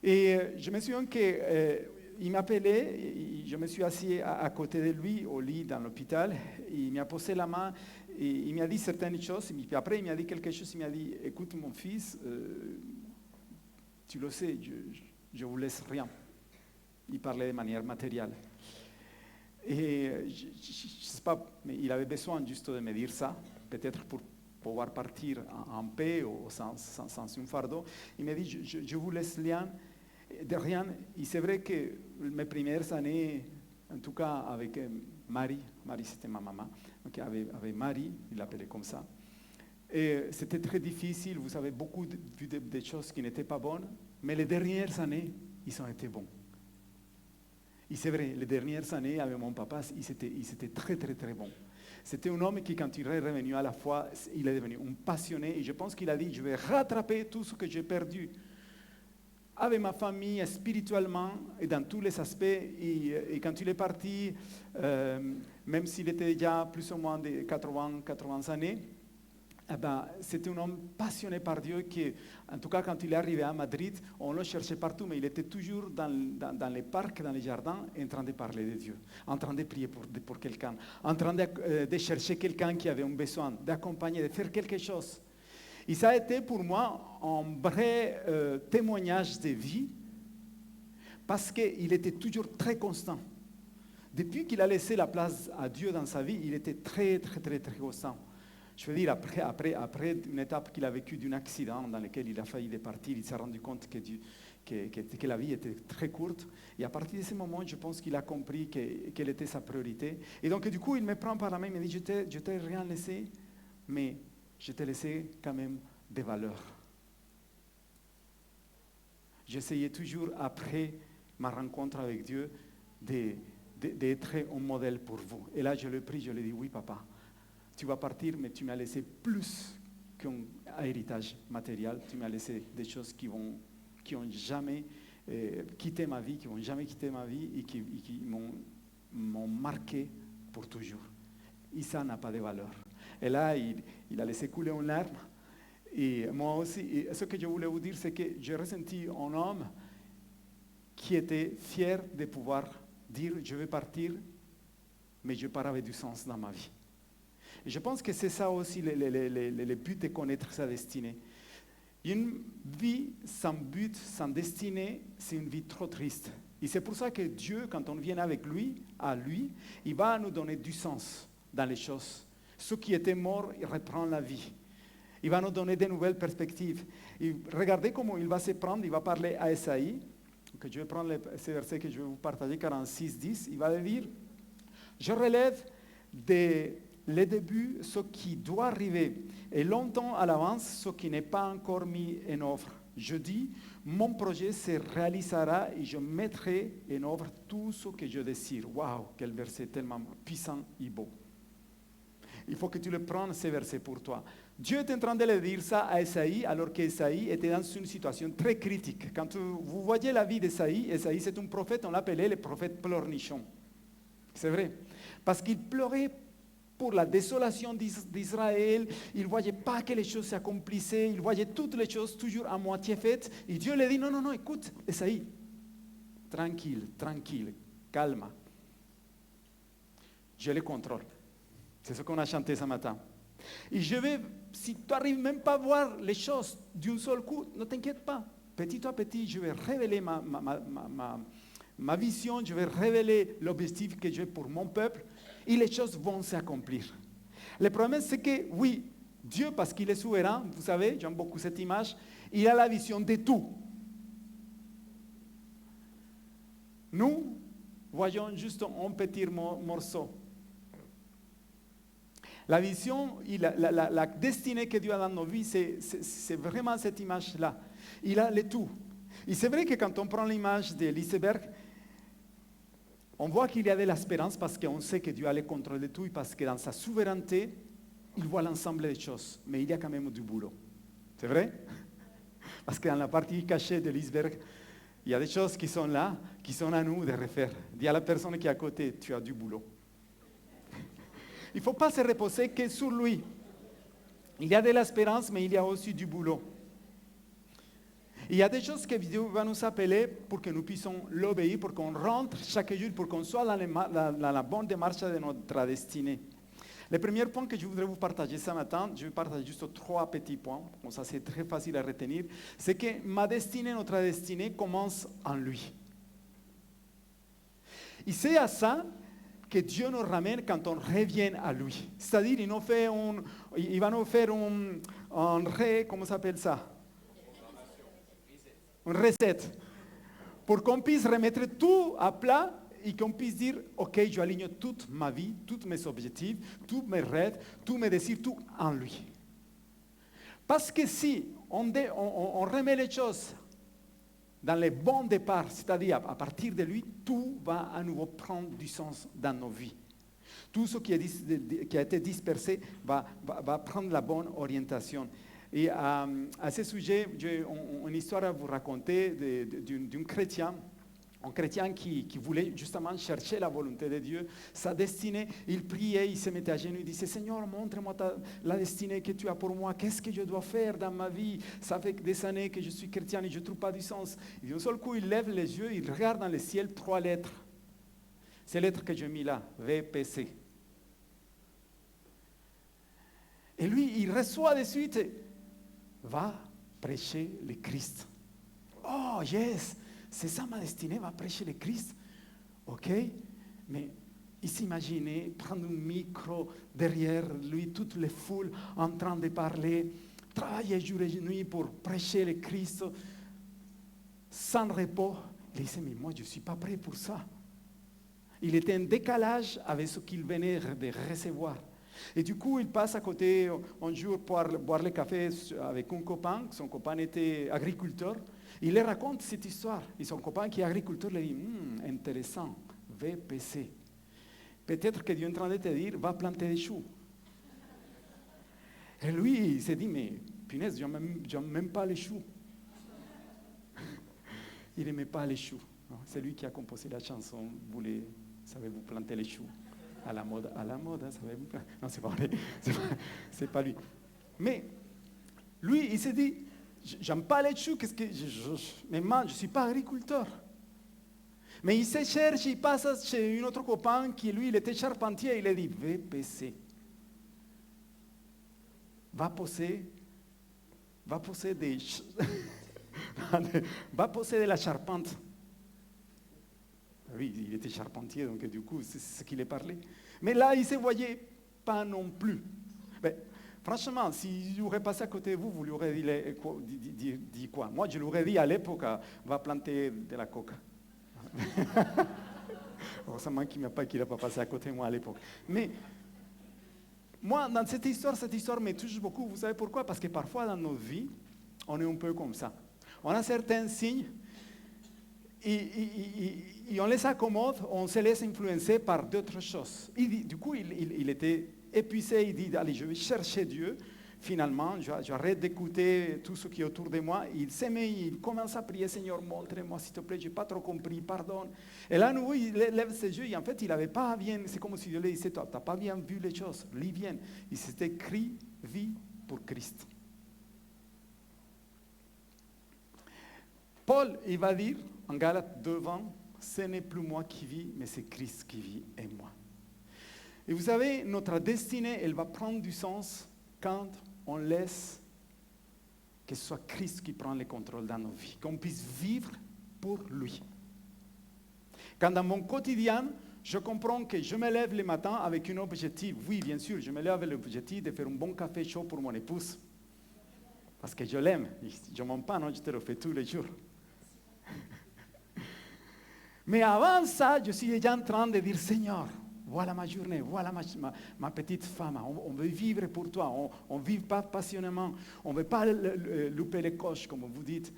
Et je me souviens qu'il m'appelait, je me suis assis à côté de lui, au lit dans l'hôpital, il m'a posé la main et il m'a dit certaines choses, et puis après il m'a dit quelque chose, il m'a dit, écoute mon fils, tu le sais, je ne vous laisse rien. Il parlait de manière matérielle. Et je ne sais pas, mais il avait besoin juste de me dire ça, peut-être pour pouvoir partir en paix ou sans un fardeau. Il m'a dit, je vous laisse rien. Et c'est vrai que mes premières années, en tout cas avec Marie c'était ma maman, donc avec Marie, il l'appelait comme ça. Et c'était très difficile, vous avez beaucoup vu de choses qui n'étaient pas bonnes, mais les dernières années, ils ont été bons. Et c'est vrai, les dernières années avec mon papa, il était très très très bon. C'était un homme qui, quand il est revenu à la foi, il est devenu un passionné. Et je pense qu'il a dit, je vais rattraper tout ce que j'ai perdu avec ma famille, spirituellement et dans tous les aspects. Et quand il est parti, même s'il était déjà plus ou moins de 80 années, eh ben, c'était un homme passionné par Dieu qui, en tout cas quand il est arrivé à Madrid, on le cherchait partout, mais il était toujours dans les parcs, dans les jardins, en train de parler de Dieu, en train de prier pour quelqu'un, en train de chercher quelqu'un qui avait un besoin, d'accompagner, de faire quelque chose. Et ça a été pour moi un vrai témoignage de vie, parce qu'il était toujours très constant. Depuis qu'il a laissé la place à Dieu dans sa vie, il était très, très, très, très constant. Je veux dire, après une étape qu'il a vécue d'un accident dans lequel il a failli partir, il s'est rendu compte que que la vie était très courte. Et à partir de ce moment, je pense qu'il a compris quelle était sa priorité. Et donc, du coup, il me prend par la main, il me dit, je t'ai rien laissé, mais je t'ai laissé quand même des valeurs. J'essayais toujours, après ma rencontre avec Dieu, d'être un modèle pour vous. Et là, je l'ai pris, je lui ai dit, oui, papa, tu vas partir, mais tu m'as laissé plus qu'un héritage matériel. Tu m'as laissé des choses qui ont jamais quitté ma vie, et qui m'ont marqué pour toujours. Et ça n'a pas de valeur. Et là, il a laissé couler une larme. Et moi aussi, et ce que je voulais vous dire, c'est que j'ai ressenti un homme qui était fier de pouvoir dire, je vais partir, mais je pars avec du sens dans ma vie. Et je pense que c'est ça aussi le but de connaître sa destinée. Une vie sans but, sans destinée, c'est une vie trop triste. Et c'est pour ça que Dieu, quand on vient avec lui, il va nous donner du sens dans les choses. Ce qui était mort, il reprend la vie. Il va nous donner de nouvelles perspectives. Et regardez comment il va se prendre, il va parler à Esaïe, que je vais prendre ce verset que je vais vous partager, 46, 10. Il va dire, je relève dès le début ce qui doit arriver, et longtemps à l'avance ce qui n'est pas encore mis en œuvre. Je dis, mon projet se réalisera et je mettrai en œuvre tout ce que je désire. Waouh, quel verset tellement puissant et beau. Il faut que tu le prennes, ce verset pour toi. Dieu est en train de le dire ça à Esaïe, alors qu'Esaïe était dans une situation très critique. Quand vous voyez la vie d'Esaïe, Esaïe c'est un prophète, on l'appelait le prophète pleurnichon. C'est vrai. Parce qu'il pleurait pour la désolation d'Israël, il ne voyait pas que les choses s'accomplissaient, il voyait toutes les choses toujours à moitié faites. Et Dieu lui dit, non, écoute, Esaïe, tranquille, calme. Je le contrôle. C'est ce qu'on a chanté ce matin. Et si tu n'arrives même pas à voir les choses d'un seul coup, ne t'inquiète pas. Petit à petit, je vais révéler ma vision, je vais révéler l'objectif que j'ai pour mon peuple, et les choses vont s'accomplir. Le problème, c'est que, oui, Dieu, parce qu'il est souverain, vous savez, j'aime beaucoup cette image, il a la vision de tout. Nous voyons juste un petit morceau. La vision, la destinée que Dieu a dans nos vies, c'est vraiment cette image-là. Il a le tout. Et c'est vrai que quand on prend l'image de l'iceberg, on voit qu'il y a de l'espérance parce qu'on sait que Dieu a le contrôle de tout et parce que dans sa souveraineté, il voit l'ensemble des choses. Mais il y a quand même du boulot. C'est vrai? Parce que dans la partie cachée de l'iceberg, il y a des choses qui sont là, qui sont à nous de refaire. Dis à la personne qui est à côté, tu as du boulot. Il ne faut pas se reposer que sur lui. Il y a de l'espérance, mais il y a aussi du boulot. Il y a des choses que Dieu va nous appeler pour que nous puissions l'obéir, pour qu'on rentre chaque jour, pour qu'on soit dans la bonne démarche de notre destinée. Le premier point que je voudrais vous partager ce matin, je vais partager juste 3 petits points, comme ça c'est très facile à retenir, c'est que ma destinée, notre destinée commence en lui. Et c'est à ça que Dieu nous ramène quand on revient à lui. C'est-à-dire, il va nous faire comment ça s'appelle ça? Une recette. Pour qu'on puisse remettre tout à plat et qu'on puisse dire, ok, je aligne toute ma vie, tous mes objectifs, tous mes rêves, tous mes désirs, tout en lui. Parce que si on remet les choses dans les bons départs, c'est-à-dire à partir de lui, tout va à nouveau prendre du sens dans nos vies. Tout ce qui a été dispersé va prendre la bonne orientation. Et à ce sujet, j'ai une histoire à vous raconter d'un chrétien, un chrétien qui voulait justement chercher la volonté de Dieu, sa destinée. Il priait, il se mettait à genoux, il disait, Seigneur, montre-moi la destinée que tu as pour moi, qu'est-ce que je dois faire dans ma vie? Ça fait des années que je suis chrétien et je ne trouve pas du sens. Et d'un seul coup, il lève les yeux, il regarde dans le ciel 3 lettres. Ces lettres que j'ai mis là, VPC. Et lui, il reçoit de suite, va prêcher le Christ. Oh, yes! C'est ça ma destinée, va prêcher le Christ. Ok? Mais il s'imaginait prendre un micro derrière lui, toutes les foules en train de parler, travailler jour et nuit pour prêcher le Christ. sans repos. Il disait, mais moi, je ne suis pas prêt pour ça. Il était en décalage avec ce qu'il venait de recevoir. Et du coup, il passe à côté un jour pour boire le café avec un copain. Son copain était agriculteur. Il lui raconte cette histoire. Et son copain qui est agriculteur lui dit, intéressant, VPC. Peut-être que Dieu est en train de te dire, va planter des choux. Et lui, il s'est dit, mais punaise, je n'aime même pas les choux. Il n'aimait pas les choux. C'est lui qui a composé la chanson, savez-vous planter les choux? À la mode, hein, savez-vous? Non, c'est pas vrai, c'est pas lui. Mais lui, il s'est dit, j'aime pas les choux, qu'est-ce que mais moi, je ne suis pas agriculteur. Mais il se cherche, il passe chez un autre copain qui, lui, il était charpentier, il a dit, VPC. Va poser va poser de la charpente. Oui, il était charpentier, donc du coup, c'est ce qu'il est parlé. Mais là, il ne se voyait pas non plus. Mais, franchement, si j'aurais passé à côté de vous, vous lui aurez dit quoi? Moi, je lui aurais dit à l'époque, va planter de la coca. Heureusement qu'il n'a pas passé à côté de moi à l'époque. Mais moi, dans cette histoire me touche beaucoup. Vous savez pourquoi? Parce que parfois, dans nos vies, on est un peu comme ça. On a certains signes et on les accommode, on se laisse influencer par d'autres choses. Du coup, il était épuisé, il dit, allez, je vais chercher Dieu. Finalement, j'arrête d'écouter tout ce qui est autour de moi. Il s'aimait, il commence à prier, Seigneur, montre-moi, s'il te plaît, je n'ai pas trop compris, pardonne. Et là, à nouveau, il lève ses yeux, et en fait, il n'avait pas bien, c'est comme si Dieu lui disait, tu n'as pas bien vu les choses, lis bien. Il s'était écrit, vie pour Christ. Paul, il va dire, en Galates 2:20, ce n'est plus moi qui vis, mais c'est Christ qui vit en moi. Et vous savez, notre destinée, elle va prendre du sens quand on laisse que ce soit Christ qui prend le contrôle dans nos vies, qu'on puisse vivre pour lui. Quand dans mon quotidien, je comprends que je me lève le matin avec un objectif. Oui, bien sûr, je me lève avec l'objectif de faire un bon café chaud pour mon épouse. Parce que je l'aime. Je ne mens pas, non, je te le fais tous les jours. Mais avant ça, je suis déjà en train de dire, Seigneur, voilà ma journée, voilà ma petite femme, on veut vivre pour toi, on ne vit pas passionnément, on ne veut pas louper les coches, comme vous dites,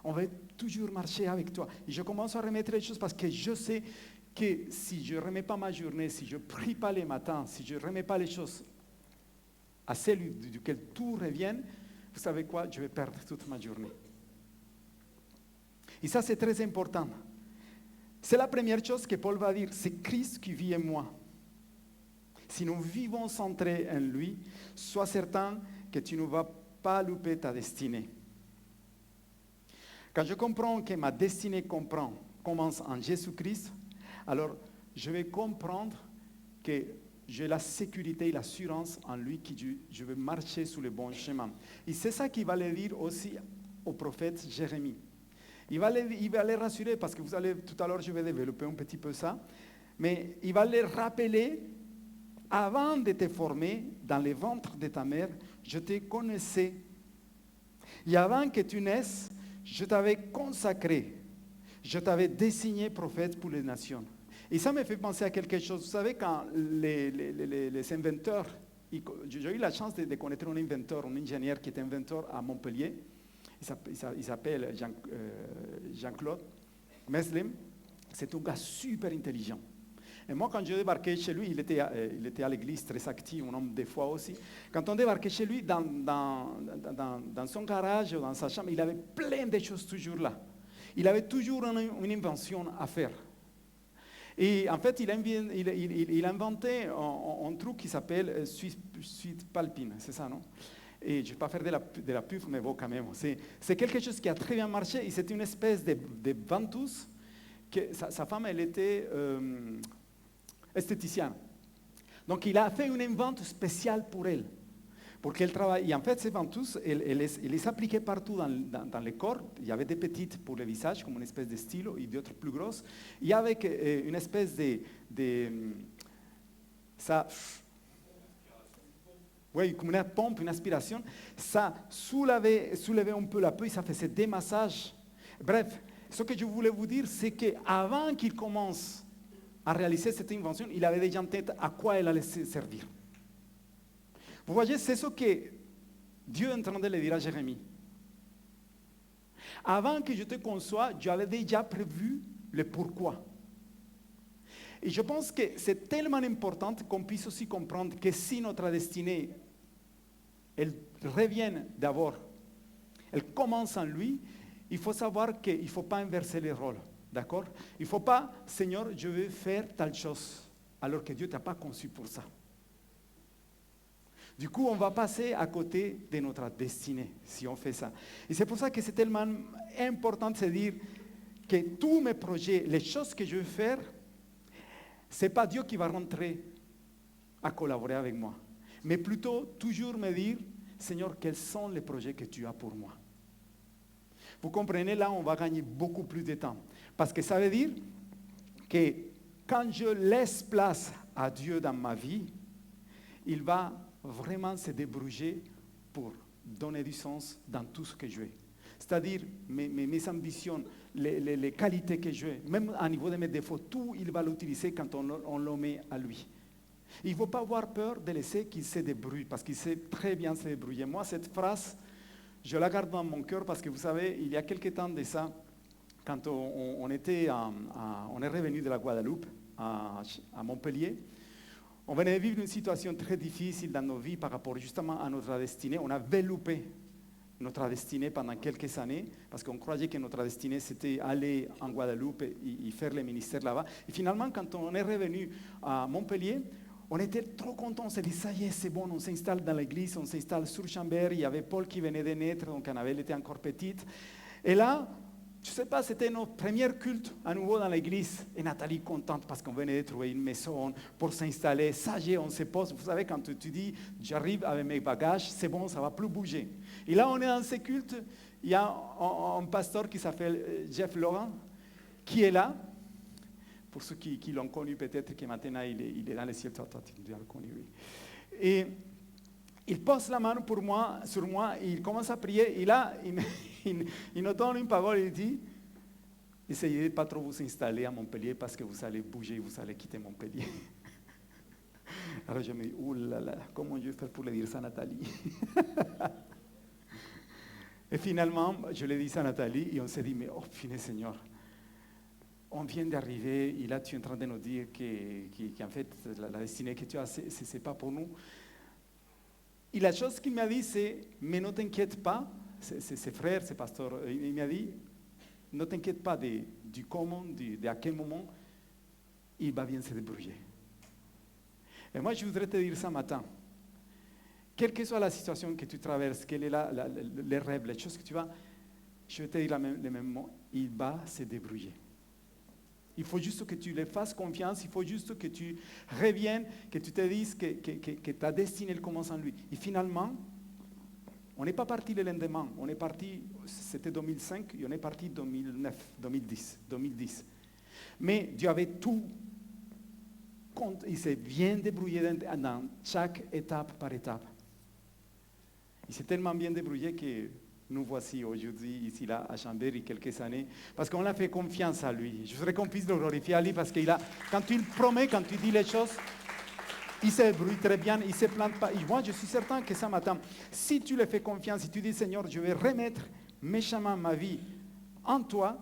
on veut toujours marcher avec toi. Et je commence à remettre les choses parce que je sais que si je ne remets pas ma journée, si je ne prie pas les matins, si je ne remets pas les choses à celles duquel tout revient, vous savez quoi, je vais perdre toute ma journée. Et ça, c'est très important. C'est la première chose que Paul va dire, c'est Christ qui vit en moi. Si nous vivons centrés en lui, sois certain que tu ne vas pas louper ta destinée. Quand je comprends que ma destinée commence en Jésus-Christ, alors je vais comprendre que j'ai la sécurité et l'assurance en lui que je vais marcher sur le bon chemin. Et c'est ça qu'il va le dire aussi au prophète Jérémie. Il va les rassurer parce que vous allez, tout à l'heure je vais développer un petit peu ça, mais il va les rappeler, avant de te former dans le ventre de ta mère, je te connaissais. Et avant que tu naisses, je t'avais consacré, je t'avais désigné prophète pour les nations. Et ça me fait penser à quelque chose. Vous savez, quand les inventeurs, j'ai eu la chance de connaître un inventeur, un ingénieur qui est inventeur à Montpellier. Il s'appelle Jean-Claude Meslem. C'est un gars super intelligent. Et moi, quand je débarquais chez lui, il était à l'église très actif, un homme des fois aussi. Quand on débarquait chez lui, dans son garage ou dans sa chambre, il avait plein de choses toujours là. Il avait toujours une invention à faire. Et en fait, il a inventé un truc qui s'appelle Sweet Palpine, c'est ça, non? Et je ne vais pas faire de la pub, mais bon, quand même. C'est quelque chose qui a très bien marché. Et c'était une espèce de ventouse. Sa femme, elle était esthéticienne. Donc, il a fait une invente spéciale pour elle. Pour qu'elle travaille. Et en fait, ces ventouses, il les appliquait partout dans le corps. Il y avait des petites pour le visage, comme une espèce de stylo, et d'autres plus grosses. Et avec une espèce ça... Oui, comme une pompe, une aspiration, ça soulevait un peu la peau et ça faisait des massages. Bref, ce que je voulais vous dire, c'est qu'avant qu'il commence à réaliser cette invention, il avait déjà en tête à quoi elle allait servir. Vous voyez, c'est ce que Dieu est en train de le dire à Jérémie. Avant que je te conçois, j'avais déjà prévu le pourquoi. Et je pense que c'est tellement important qu'on puisse aussi comprendre que si notre destinée, elle revient d'abord, elle commence en lui, il faut savoir qu'il ne faut pas inverser les rôles, d'accord? Il ne faut pas, Seigneur, je veux faire telle chose, alors que Dieu ne t'a pas conçu pour ça. Du coup, on va passer à côté de notre destinée si on fait ça. Et c'est pour ça que c'est tellement important de se dire que tous mes projets, les choses que je veux faire, ce n'est pas Dieu qui va rentrer à collaborer avec moi, mais plutôt toujours me dire, Seigneur, quels sont les projets que tu as pour moi? Vous comprenez, là, on va gagner beaucoup plus de temps. Parce que ça veut dire que quand je laisse place à Dieu dans ma vie, il va vraiment se débrouiller pour donner du sens dans tout ce que je fais. C'est-à-dire mes ambitions, les qualités que je veux, même à niveau de mes défauts, tout il va l'utiliser quand on le met à lui. Il ne faut pas avoir peur de laisser qu'il se débrouille, parce qu'il sait très bien se débrouiller. Moi, cette phrase, je la garde dans mon cœur, parce que vous savez, il y a quelque temps de ça, quand on est revenu de la Guadeloupe à Montpellier, on venait de vivre une situation très difficile dans nos vies par rapport justement à notre destinée. On avait loupé notre destinée pendant quelques années, parce qu'on croyait que notre destinée c'était aller en Guadeloupe et faire le ministère là-bas. Et finalement, quand on est revenu à Montpellier, on était trop contents, on s'est dit, ça y est, c'est bon, on s'installe dans l'église, on s'installe sur Chambert, il y avait Paul qui venait de naître, donc Annabelle était encore petite. Et là, je ne sais pas, c'était notre premier culte à nouveau dans l'église. Et Nathalie contente parce qu'on venait de trouver une maison pour s'installer. Ça y est, on se pose. Vous savez, quand tu dis, j'arrive avec mes bagages, c'est bon, ça ne va plus bouger. Et là, on est dans ce culte, il y a un pasteur qui s'appelle Jeff Laurent, qui est là. Pour ceux qui l'ont connu, peut-être que maintenant il est dans le ciel. Toi, tu l'as connu, oui. Et il pose la main sur moi, il commence à prier. Et là, il nous donne une parole, il dit, essayez de ne pas trop vous installer à Montpellier parce que vous allez bouger, vous allez quitter Montpellier. Alors je me dis, oulala, comment je vais faire pour le dire ça à Nathalie? Et finalement, je l'ai dit ça à Nathalie et on s'est dit, mais oh, punaise Seigneur, on vient d'arriver et là tu es en train de nous dire qu'en fait, la destinée que tu as, ce n'est pas pour nous. Et la chose qu'il m'a dit, c'est, mais ne t'inquiète pas, ses frères, ses pasteurs, il m'a dit, ne t'inquiète pas du comment, de à quel moment, il va bien se débrouiller. Et moi, je voudrais te dire ça matin. Quelle que soit la situation que tu traverses, quel est les rêves, les choses que tu vas, je vais te dire le même mot, il va se débrouiller. Il faut juste que tu lui fasses confiance, il faut juste que tu reviennes, que tu te dises que ta destinée elle commence en lui. Et finalement, on n'est pas parti le lendemain, on est parti, c'était 2005, et on est parti 2010. Mais Dieu avait tout, il s'est bien débrouillé dans chaque étape par étape. Il s'est tellement bien débrouillé que nous voici aujourd'hui, ici, là, à Chambéry, quelques années, parce qu'on a fait confiance à lui. Je voudrais qu'on puisse le glorifier à lui, parce que quand il promet, quand il dit les choses, il se débrouille très bien, il ne se plante pas. Et moi, je suis certain que ça m'attend. Si tu le fais confiance, si tu dis, Seigneur, je vais remettre méchamment ma vie en toi,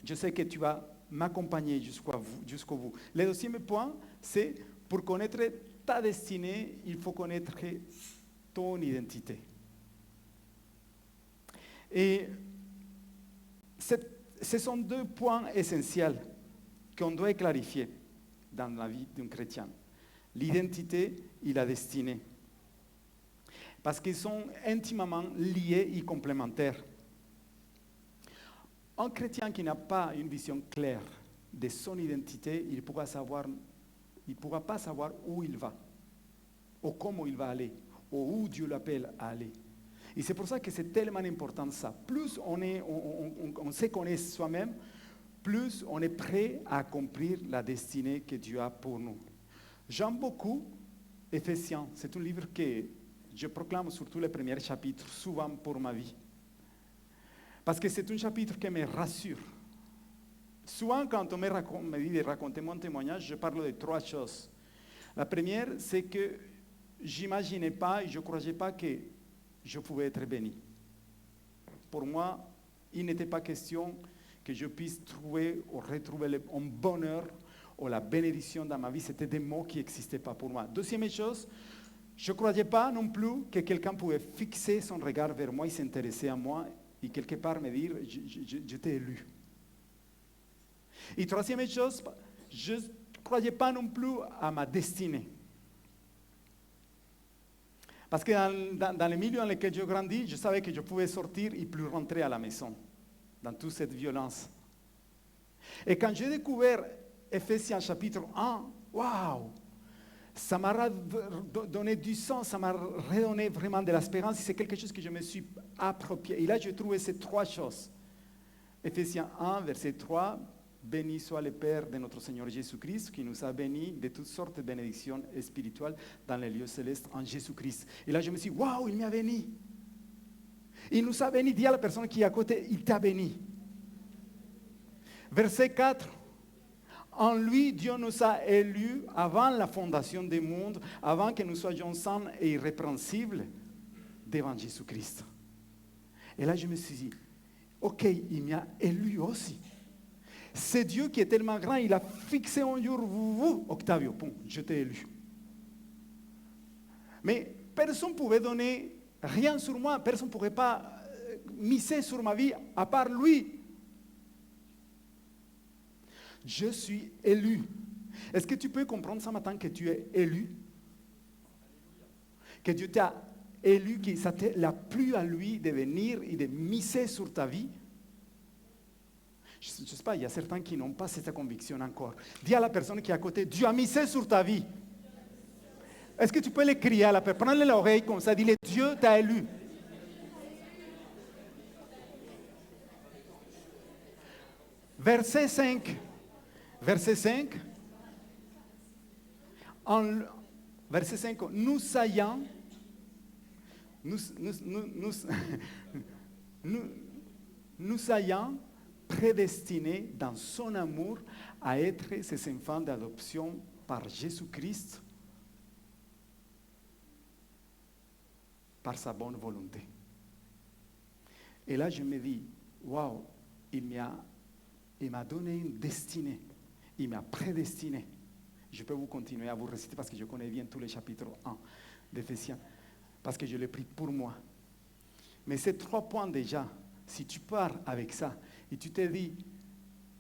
je sais que tu vas m'accompagner jusqu'au bout. Le deuxième point, c'est pour connaître ta destinée, il faut connaître ton identité. Et ce sont deux points essentiels qu'on doit clarifier dans la vie d'un chrétien. L'identité et la destinée. Parce qu'ils sont intimement liés et complémentaires. Un chrétien qui n'a pas une vision claire de son identité, il ne pourra pas savoir où il va, ou comment il va aller, ou où Dieu l'appelle à aller. Et c'est pour ça que c'est tellement important ça. Plus on se connaît soi-même, plus on est prêt à accomplir la destinée que Dieu a pour nous. J'aime beaucoup Éphésiens. C'est un livre que je proclame surtout les premiers chapitres, souvent pour ma vie. Parce que c'est un chapitre qui me rassure. Souvent, quand on me dit de raconter mon témoignage, je parle de 3 choses. La première, c'est que j'imaginais pas et je ne croyais pas que je pouvais être béni. Pour moi, il n'était pas question que je puisse trouver ou retrouver un bonheur ou la bénédiction dans ma vie. C'était des mots qui n'existaient pas pour moi. Deuxième chose, je ne croyais pas non plus que quelqu'un pouvait fixer son regard vers moi et s'intéresser à moi et quelque part me dire, je t'ai élu. Et troisième chose, je ne croyais pas non plus à ma destinée. Parce que dans le milieu dans lequel je grandis, je savais que je pouvais sortir et plus rentrer à la maison, dans toute cette violence. Et quand j'ai découvert Ephésiens chapitre 1, waouh, ça m'a donné du sens, ça m'a redonné vraiment de l'espérance, et c'est quelque chose que je me suis approprié. Et là, j'ai trouvé ces 3 choses. Ephésiens 1, verset 3, béni soit le Père de notre Seigneur Jésus-Christ, qui nous a bénis de toutes sortes de bénédictions spirituelles dans les lieux célestes en Jésus-Christ. Et là, je me suis dit, waouh, il m'a béni. Il nous a béni. Dis à la personne qui est à côté, il t'a béni. Verset 4. En lui, Dieu nous a élus avant la fondation du monde, avant que nous soyons saints et irrépréhensibles devant Jésus-Christ. Et là, je me suis dit, ok, il m'a élu aussi. C'est Dieu qui est tellement grand, il a fixé un jour, vous, Octavio, bon, je t'ai élu. Mais personne ne pouvait donner rien sur moi, personne ne pourrait pas miser sur ma vie à part lui. Je suis élu. Est-ce que tu peux comprendre ce matin que tu es élu? Que Dieu t'a élu, que ça t'a plu à lui de venir et de miser sur ta vie? Je ne sais pas, il y a certains qui n'ont pas cette conviction encore. Dis à la personne qui est à côté, Dieu a misé sur ta vie. Est-ce que tu peux le crier à la personne? Prends-le l'oreille comme ça, dis-le, Dieu t'a élu. Verset 5. Verset 5. Verset 5. Nous ayant prédestinés dans son amour à être ses enfants d'adoption par Jésus-Christ, par sa bonne volonté. Et là, je me dis, waouh, il m'a donné une destinée, il m'a prédestiné. Je peux vous continuer à vous réciter parce que je connais bien tous les chapitres 1 d'Éphésiens, parce que je l'ai pris pour moi. Mais ces 3 points déjà, si tu pars avec ça, et tu te dis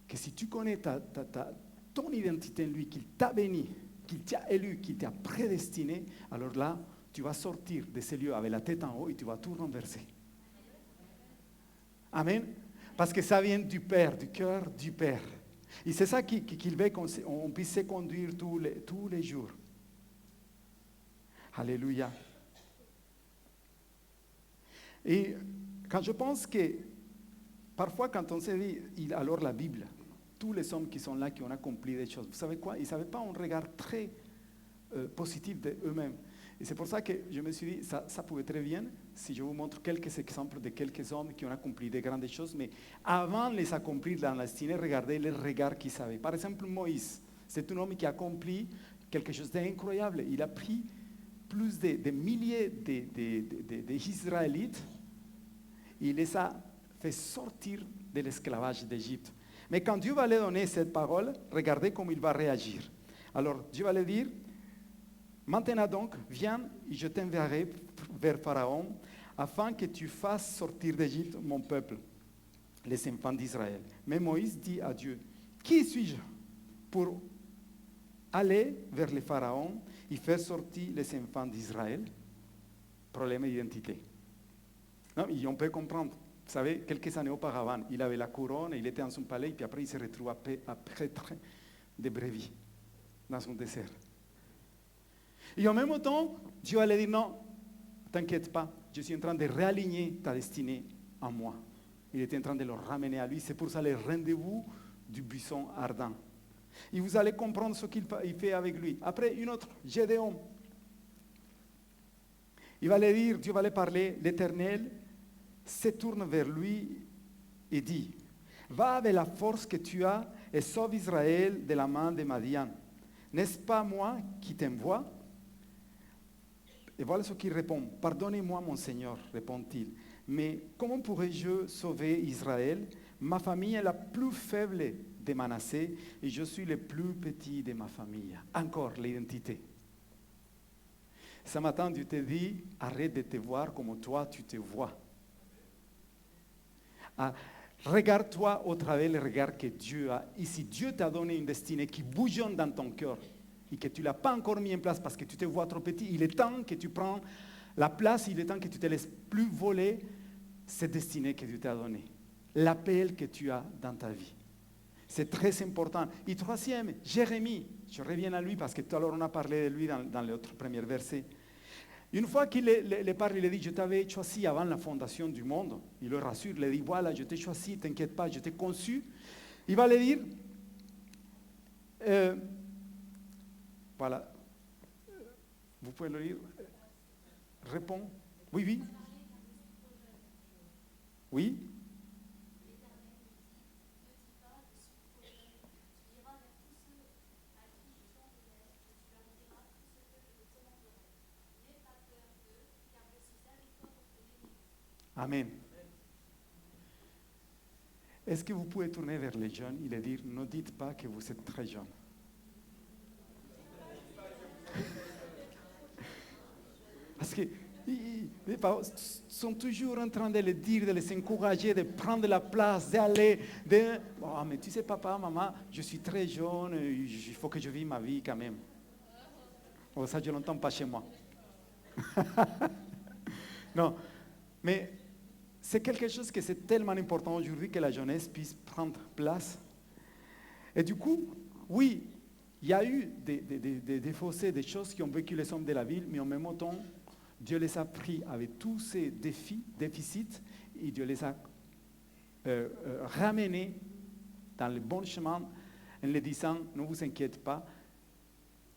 que si tu connais ton identité en lui, qu'il t'a béni, qu'il t'a élu, qu'il t'a prédestiné, alors là, tu vas sortir de ces lieux avec la tête en haut et tu vas tout renverser. Amen. Parce que ça vient du Père, du cœur du Père. Et c'est ça qu'il veut qu'on puisse se conduire tous les jours. Alléluia. Et quand je pense que parfois, quand on se dit, alors la Bible, tous les hommes qui sont là, qui ont accompli des choses, vous savez quoi? Ils n'avaient pas un regard très positif d'eux-mêmes. Et c'est pour ça que je me suis dit, ça pouvait très bien, si je vous montre quelques exemples de quelques hommes qui ont accompli de grandes choses, mais avant de les accomplir dans la destinée, regardez le regard qu'ils avaient. Par exemple, Moïse, c'est un homme qui a accompli quelque chose d'incroyable. Il a pris plus de milliers d'Israélites, il les a fait sortir de l'esclavage d'Égypte. Mais quand Dieu va lui donner cette parole, regardez comment il va réagir. Alors, Dieu va lui dire, maintenant donc, viens et je t'enverrai vers Pharaon, afin que tu fasses sortir d'Égypte mon peuple, les enfants d'Israël. Mais Moïse dit à Dieu, qui suis-je pour aller vers le Pharaon et faire sortir les enfants d'Israël? Problème d'identité. Non, et on peut comprendre. Vous savez, quelques années auparavant, il avait la couronne, il était dans son palais, et puis après il se retrouve à prêtre de brebis dans son désert. Et en même temps, Dieu allait dire non, t'inquiète pas, je suis en train de réaligner ta destinée en moi. Il était en train de le ramener à lui, c'est pour ça le rendez-vous du buisson ardent. Et vous allez comprendre ce qu'il fait avec lui. Après, une autre, Gédéon. Il va lui dire, Dieu va lui parler, l'Éternel se tourne vers lui et dit, va avec la force que tu as et sauve Israël de la main de Madian. N'est-ce pas moi qui t'envoie? Et voilà ce qu'il répond. Pardonnez-moi, mon Seigneur, répond-il. Mais comment pourrais-je sauver Israël? Ma famille est la plus faible de Manassé et je suis le plus petit de ma famille. Encore l'identité. Ce matin, Dieu te dit, arrête de te voir comme toi, tu te vois. Ah, regarde-toi au travers le regard que Dieu a. Et si Dieu t'a donné une destinée qui bouillonne dans ton cœur et que tu ne l'as pas encore mis en place parce que tu te vois trop petit, il est temps que tu prends la place, il est temps que tu ne te laisses plus voler cette destinée que Dieu t'a donnée. L'appel que tu as dans ta vie. C'est très important. Et troisième, Jérémie. Je reviens à lui parce que tout à l'heure on a parlé de lui dans l'autre premier verset. Une fois qu'il le parle, il a dit, je t'avais choisi avant la fondation du monde. Il le rassure, il a dit, voilà, je t'ai choisi, t'inquiète pas, je t'ai conçu. Il va le dire, voilà, vous pouvez le lire, réponds, oui, oui, oui. Amen. Est-ce que vous pouvez tourner vers les jeunes et leur dire, ne dites pas que vous êtes très jeune. Parce que les parents sont toujours en train de les dire, de les encourager, de prendre la place, d'aller, oh, mais tu sais papa, maman, je suis très jeune, il faut que je vive ma vie quand même. Oh, ça je ne l'entends pas chez moi. Non, mais c'est quelque chose que c'est tellement important aujourd'hui que la jeunesse puisse prendre place. Et du coup, oui, il y a eu des fossés, des choses qui ont vécu les hommes de la ville, mais en même temps, Dieu les a pris avec tous ces déficits, et Dieu les a ramenés dans le bon chemin en leur disant, ne vous inquiétez pas,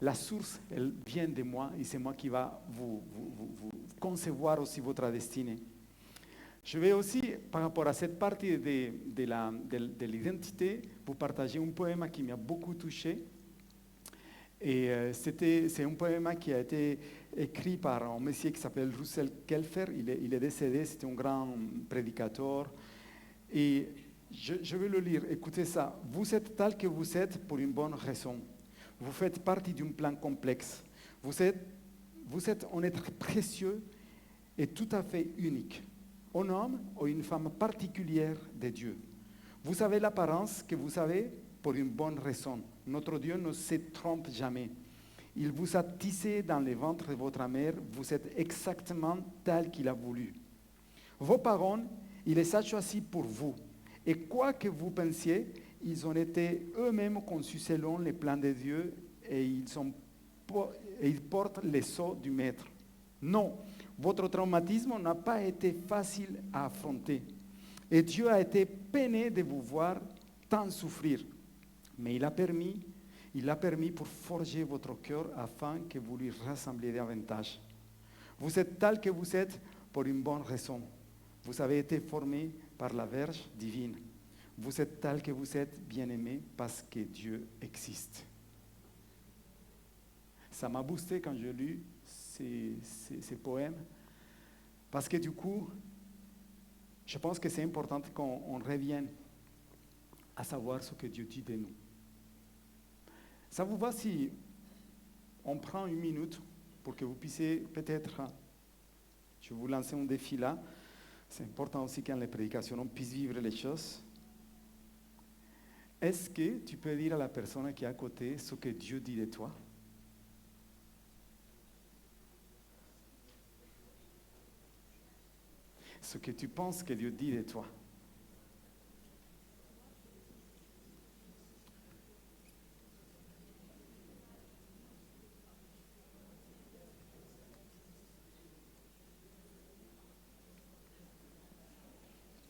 la source, elle vient de moi et c'est moi qui va vous concevoir aussi votre destinée. Je vais aussi, par rapport à cette partie de l'identité, vous partager un poème qui m'a beaucoup touché. Et c'est un poème qui a été écrit par un monsieur qui s'appelle Russell Kelfer. Il est décédé, c'était un grand prédicateur. Et je vais le lire, écoutez ça. Vous êtes tel que vous êtes pour une bonne raison. Vous faites partie d'un plan complexe. Vous êtes un être précieux et tout à fait unique. Un homme ou une femme particulière de Dieu. Vous avez l'apparence que vous avez pour une bonne raison. Notre Dieu ne se trompe jamais. Il vous a tissé dans le ventre de votre mère. Vous êtes exactement tel qu'il a voulu. Vos parents, il les a choisis pour vous. Et quoi que vous pensiez, ils ont été eux-mêmes conçus selon les plans de Dieu et ils portent les sceaux du Maître. Non. Votre traumatisme n'a pas été facile à affronter. Et Dieu a été peiné de vous voir tant souffrir. Mais il a permis pour forger votre cœur afin que vous lui rassembliez davantage. Vous êtes tel que vous êtes pour une bonne raison. Vous avez été formé par la Vierge divine. Vous êtes tel que vous êtes bien-aimé parce que Dieu existe. Ça m'a boosté quand j'ai lu ces poèmes, parce que du coup, je pense que c'est important qu'on revienne à savoir ce que Dieu dit de nous. Ça vous va si on prend une minute pour que vous puissiez peut-être, je vais vous lancer un défi là, c'est important aussi qu'en les prédications on puisse vivre les choses. Est-ce que tu peux dire à la personne qui est à côté ce que Dieu dit de toi? Ce que tu penses que Dieu dit de toi.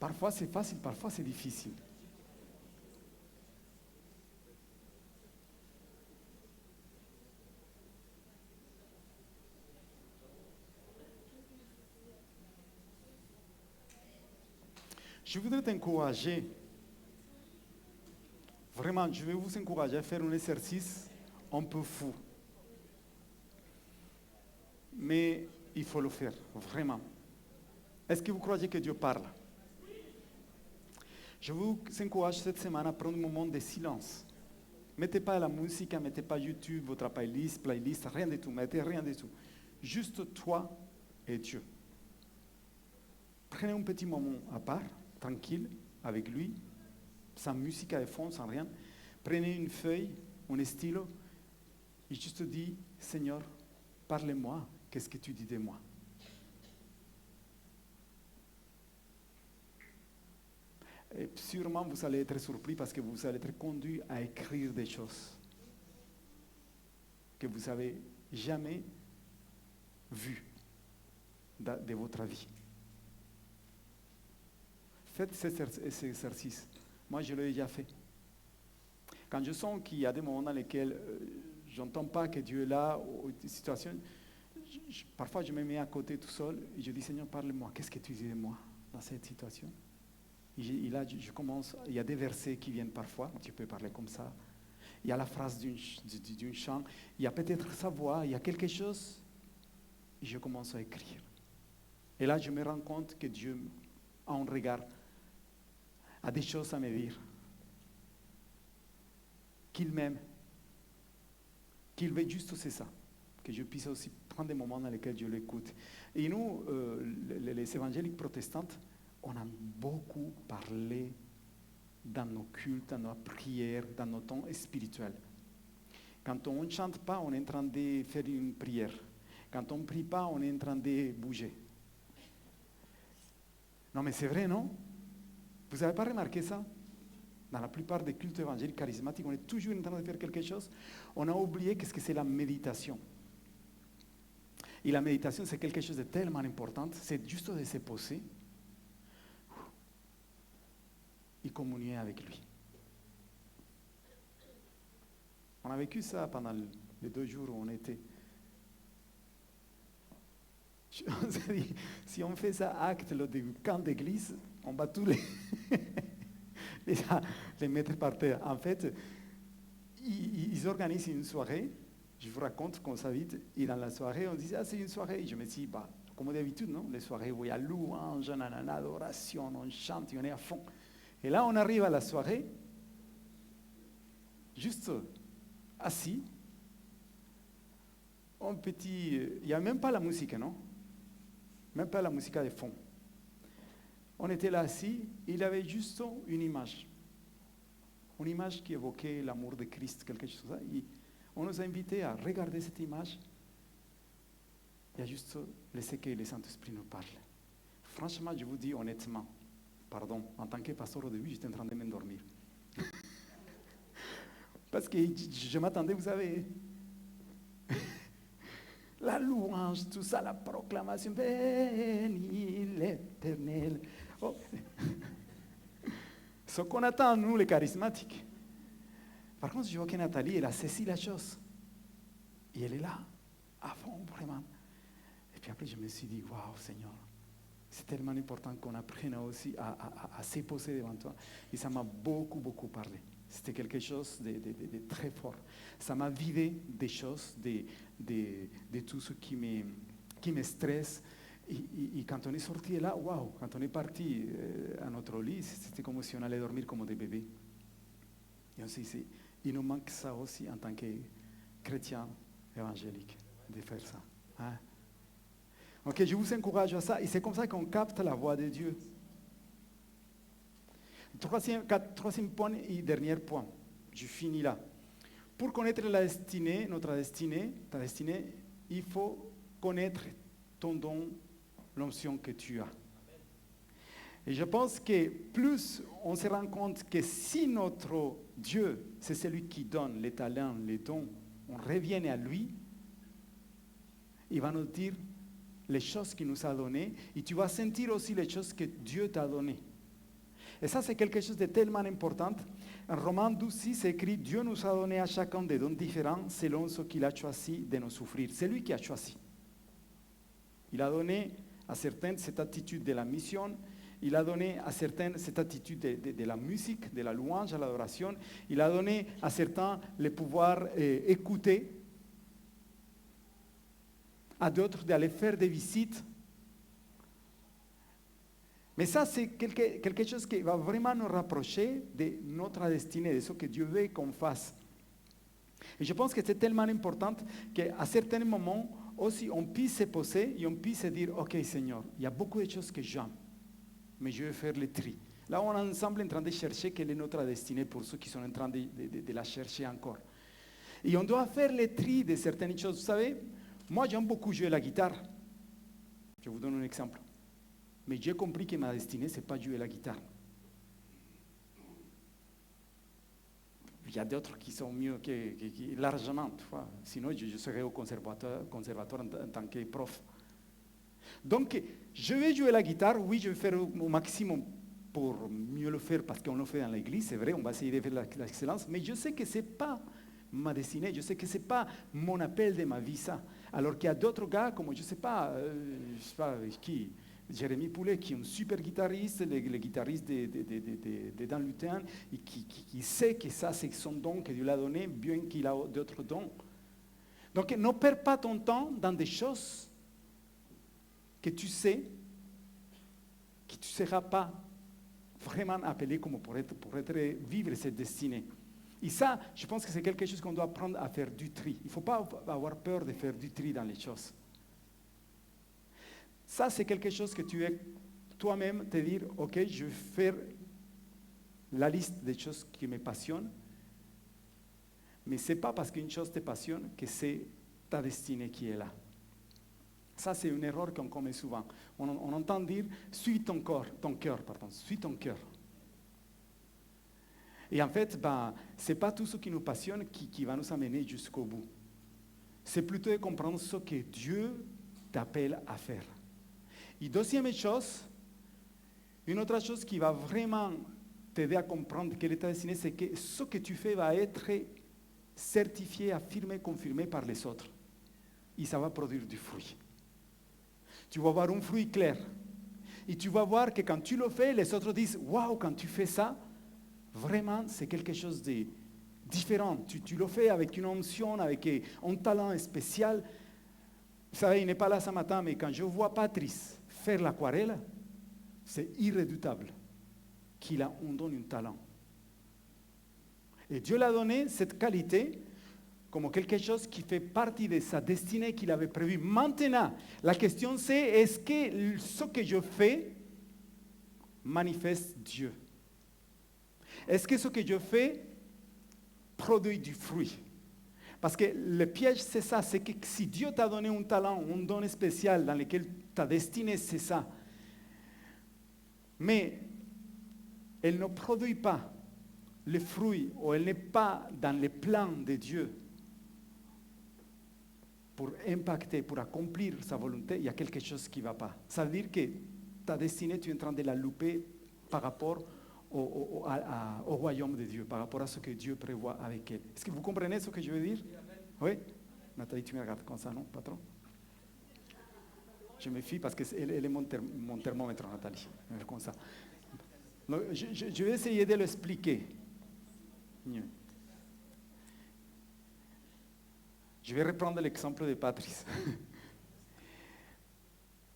Parfois c'est facile, parfois c'est difficile. Je voudrais t'encourager, vraiment, je vais vous encourager à faire un exercice un peu fou. Mais il faut le faire, vraiment. Est-ce que vous croyez que Dieu parle? Je vous encourage cette semaine à prendre un moment de silence. Mettez pas la musique, mettez pas YouTube, votre playlist, rien du tout, mettez rien du tout. Juste toi et Dieu. Prenez un petit moment à part, tranquille, avec lui, sans musique à fond, sans rien. Prenez une feuille, un stylo, et juste dis, Seigneur, parle-moi, qu'est-ce que tu dis de moi? Et sûrement, vous allez être surpris parce que vous allez être conduit à écrire des choses que vous n'avez jamais vues de votre vie. Faites cet exercice. Moi, je l'ai déjà fait. Quand je sens qu'il y a des moments dans lesquels je n'entends pas que Dieu est là, ou des situations, parfois je me mets à côté tout seul et je dis, Seigneur, parle-moi, qu'est-ce que tu dis de moi dans cette situation? Et là, je commence, il y a des versets qui viennent parfois, tu peux parler comme ça. Il y a la phrase d'un chant, il y a peut-être sa voix, il y a quelque chose, et je commence à écrire. Et là, je me rends compte que Dieu a un regard, a des choses à me dire, qu'il m'aime, qu'il veut juste c'est ça, que je puisse aussi prendre des moments dans lesquels je l'écoute. Et nous, les évangéliques protestantes, on a beaucoup parlé dans nos cultes, dans nos prières, dans nos temps spirituels. Quand on ne chante pas, on est en train de faire une prière. Quand on ne prie pas, on est en train de bouger. Non mais c'est vrai, non? Vous n'avez pas remarqué ça? Dans la plupart des cultes évangéliques charismatiques, on est toujours en train de faire quelque chose. On a oublié qu'est-ce que c'est la méditation. Et la méditation, c'est quelque chose de tellement important. C'est juste de se poser et communier avec lui. On a vécu ça pendant les 2 jours où on était. On s'est dit, si on fait ça acte du camp d'église, on va tous les mettre par terre. En fait, ils organisent une soirée, je vous raconte comment ça vite, et dans la soirée, on disait, c'est une soirée. Et je me dis, comme d'habitude, non? Les soirées où il y a louange, adoration, on chante, et on est à fond. Et là, on arrive à la soirée, juste assis, il n'y a même pas la musique, non? Même pas la musique de fond. On était là assis, il y avait juste une image qui évoquait l'amour de Christ, quelque chose comme ça. Et on nous a invités à regarder cette image et à juste laisser que le Saint-Esprit nous parle. Franchement, je vous dis honnêtement, pardon, en tant que pasteur au début, j'étais en train de m'endormir. Parce que je m'attendais, vous savez, la louange, tout ça, la proclamation, béni l'Éternel. Oh. Ce qu'on attend, nous, les charismatiques. Par contre, je vois que Nathalie, elle a saisi la chose. Et elle est là, à fond, vraiment. Et puis après, je me suis dit, waouh, Seigneur. C'est tellement important qu'on apprenne aussi à se poser devant toi. Et ça m'a beaucoup, beaucoup parlé. C'était quelque chose de très fort. Ça m'a vidé des choses, de tout ce qui me stresse. Et quand on est sorti de là, waouh, quand on est parti à notre lit, c'était comme si on allait dormir comme des bébés. Et on s'est dit, il nous manque ça aussi en tant que chrétien évangélique, de faire ça. Hein? Ok, je vous encourage à ça, et c'est comme ça qu'on capte la voix de Dieu. Troisième point et dernier point, je finis là. Pour connaître notre destinée, ta destinée, il faut connaître ton don, l'onction que tu as. Et je pense que plus on se rend compte que si notre Dieu, c'est celui qui donne les talents, les dons, on revient à lui, il va nous dire les choses qu'il nous a données, et tu vas sentir aussi les choses que Dieu t'a données. Et ça, c'est quelque chose de tellement important. En Romains 12:6, c'est écrit, Dieu nous a donné à chacun des dons différents selon ce qu'il a choisi de nous souffrir. C'est lui qui a choisi. Il a donné à certains cette attitude de la mission, il a donné à certains cette attitude de la musique, de la louange, à l'adoration. Il a donné à certains le pouvoir écouter, à d'autres d'aller faire des visites. Mais ça, c'est quelque chose qui va vraiment nous rapprocher de notre destinée, de ce que Dieu veut qu'on fasse. Et je pense que c'est tellement important qu'à certains moments, aussi, on puisse se poser et on puisse se dire, OK Seigneur, il y a beaucoup de choses que j'aime, mais je vais faire le tri. Là, on est ensemble en train de chercher quelle est notre destinée pour ceux qui sont en train de la chercher encore. Et on doit faire le tri de certaines choses. Vous savez, moi j'aime beaucoup jouer la guitare. Je vous donne un exemple. Mais j'ai compris que ma destinée, ce n'est pas jouer la guitare. Il y a d'autres qui sont mieux que largement. Sinon, je serais au conservatoire en tant que prof. Donc, je vais jouer la guitare. Oui, je vais faire au maximum pour mieux le faire parce qu'on le fait dans l'église. C'est vrai, on va essayer de faire l'excellence. Mais je sais que ce n'est pas ma destinée. Je sais que ce n'est pas mon appel de ma vie, ça. Alors qu'il y a d'autres gars, comme je ne sais pas qui... Jérémy Poulet, qui est un super guitariste, le guitariste de Dan Lutin, et qui sait que ça, c'est son don que Dieu l'a donné, bien qu'il a d'autres dons. Donc, ne perds pas ton temps dans des choses que tu sais que tu ne seras pas vraiment appelé comme pour vivre cette destinée. Et ça, je pense que c'est quelque chose qu'on doit apprendre à faire du tri. Il ne faut pas avoir peur de faire du tri dans les choses. Ça, c'est quelque chose que tu es toi-même te dire, OK, je vais faire la liste des choses qui me passionnent, mais ce n'est pas parce qu'une chose te passionne que c'est ta destinée qui est là. Ça, c'est une erreur qu'on commet souvent. On entend dire, suis ton cœur, suis ton cœur. Et en fait, ce n'est pas tout ce qui nous passionne qui va nous amener jusqu'au bout. C'est plutôt de comprendre ce que Dieu t'appelle à faire. Et deuxième chose, une autre chose qui va vraiment t'aider à comprendre quelle est ta destinée, c'est que ce que tu fais va être certifié, affirmé, confirmé par les autres. Et ça va produire du fruit. Tu vas avoir un fruit clair. Et tu vas voir que quand tu le fais, les autres disent, waouh, quand tu fais ça, vraiment, c'est quelque chose de différent. Tu le fais avec une onction, avec un talent spécial. Vous savez, il n'est pas là ce matin, mais quand je vois Patrice faire l'aquarelle, c'est irrédoutable qu'il a un don, un talent. Et Dieu l'a donné cette qualité comme quelque chose qui fait partie de sa destinée qu'il avait prévue. Maintenant, la question c'est, est-ce que ce que je fais manifeste Dieu? Est-ce que ce que je fais produit du fruit? Parce que le piège, c'est ça, c'est que si Dieu t'a donné un talent, un don spécial dans lequel ta destinée, c'est ça, mais elle ne produit pas le fruit, ou elle n'est pas dans les plans de Dieu pour impacter, pour accomplir sa volonté, il y a quelque chose qui ne va pas. Ça veut dire que ta destinée, tu es en train de la louper par rapport au royaume de Dieu, par rapport à ce que Dieu prévoit avec elle. Est-ce que vous comprenez ce que je veux dire? Oui? Nathalie, tu me regardes comme ça, non, patron? Je me fie parce qu'elle est mon thermomètre, Nathalie. Comme ça. Donc, je vais essayer de l'expliquer. Je vais reprendre l'exemple de Patrice.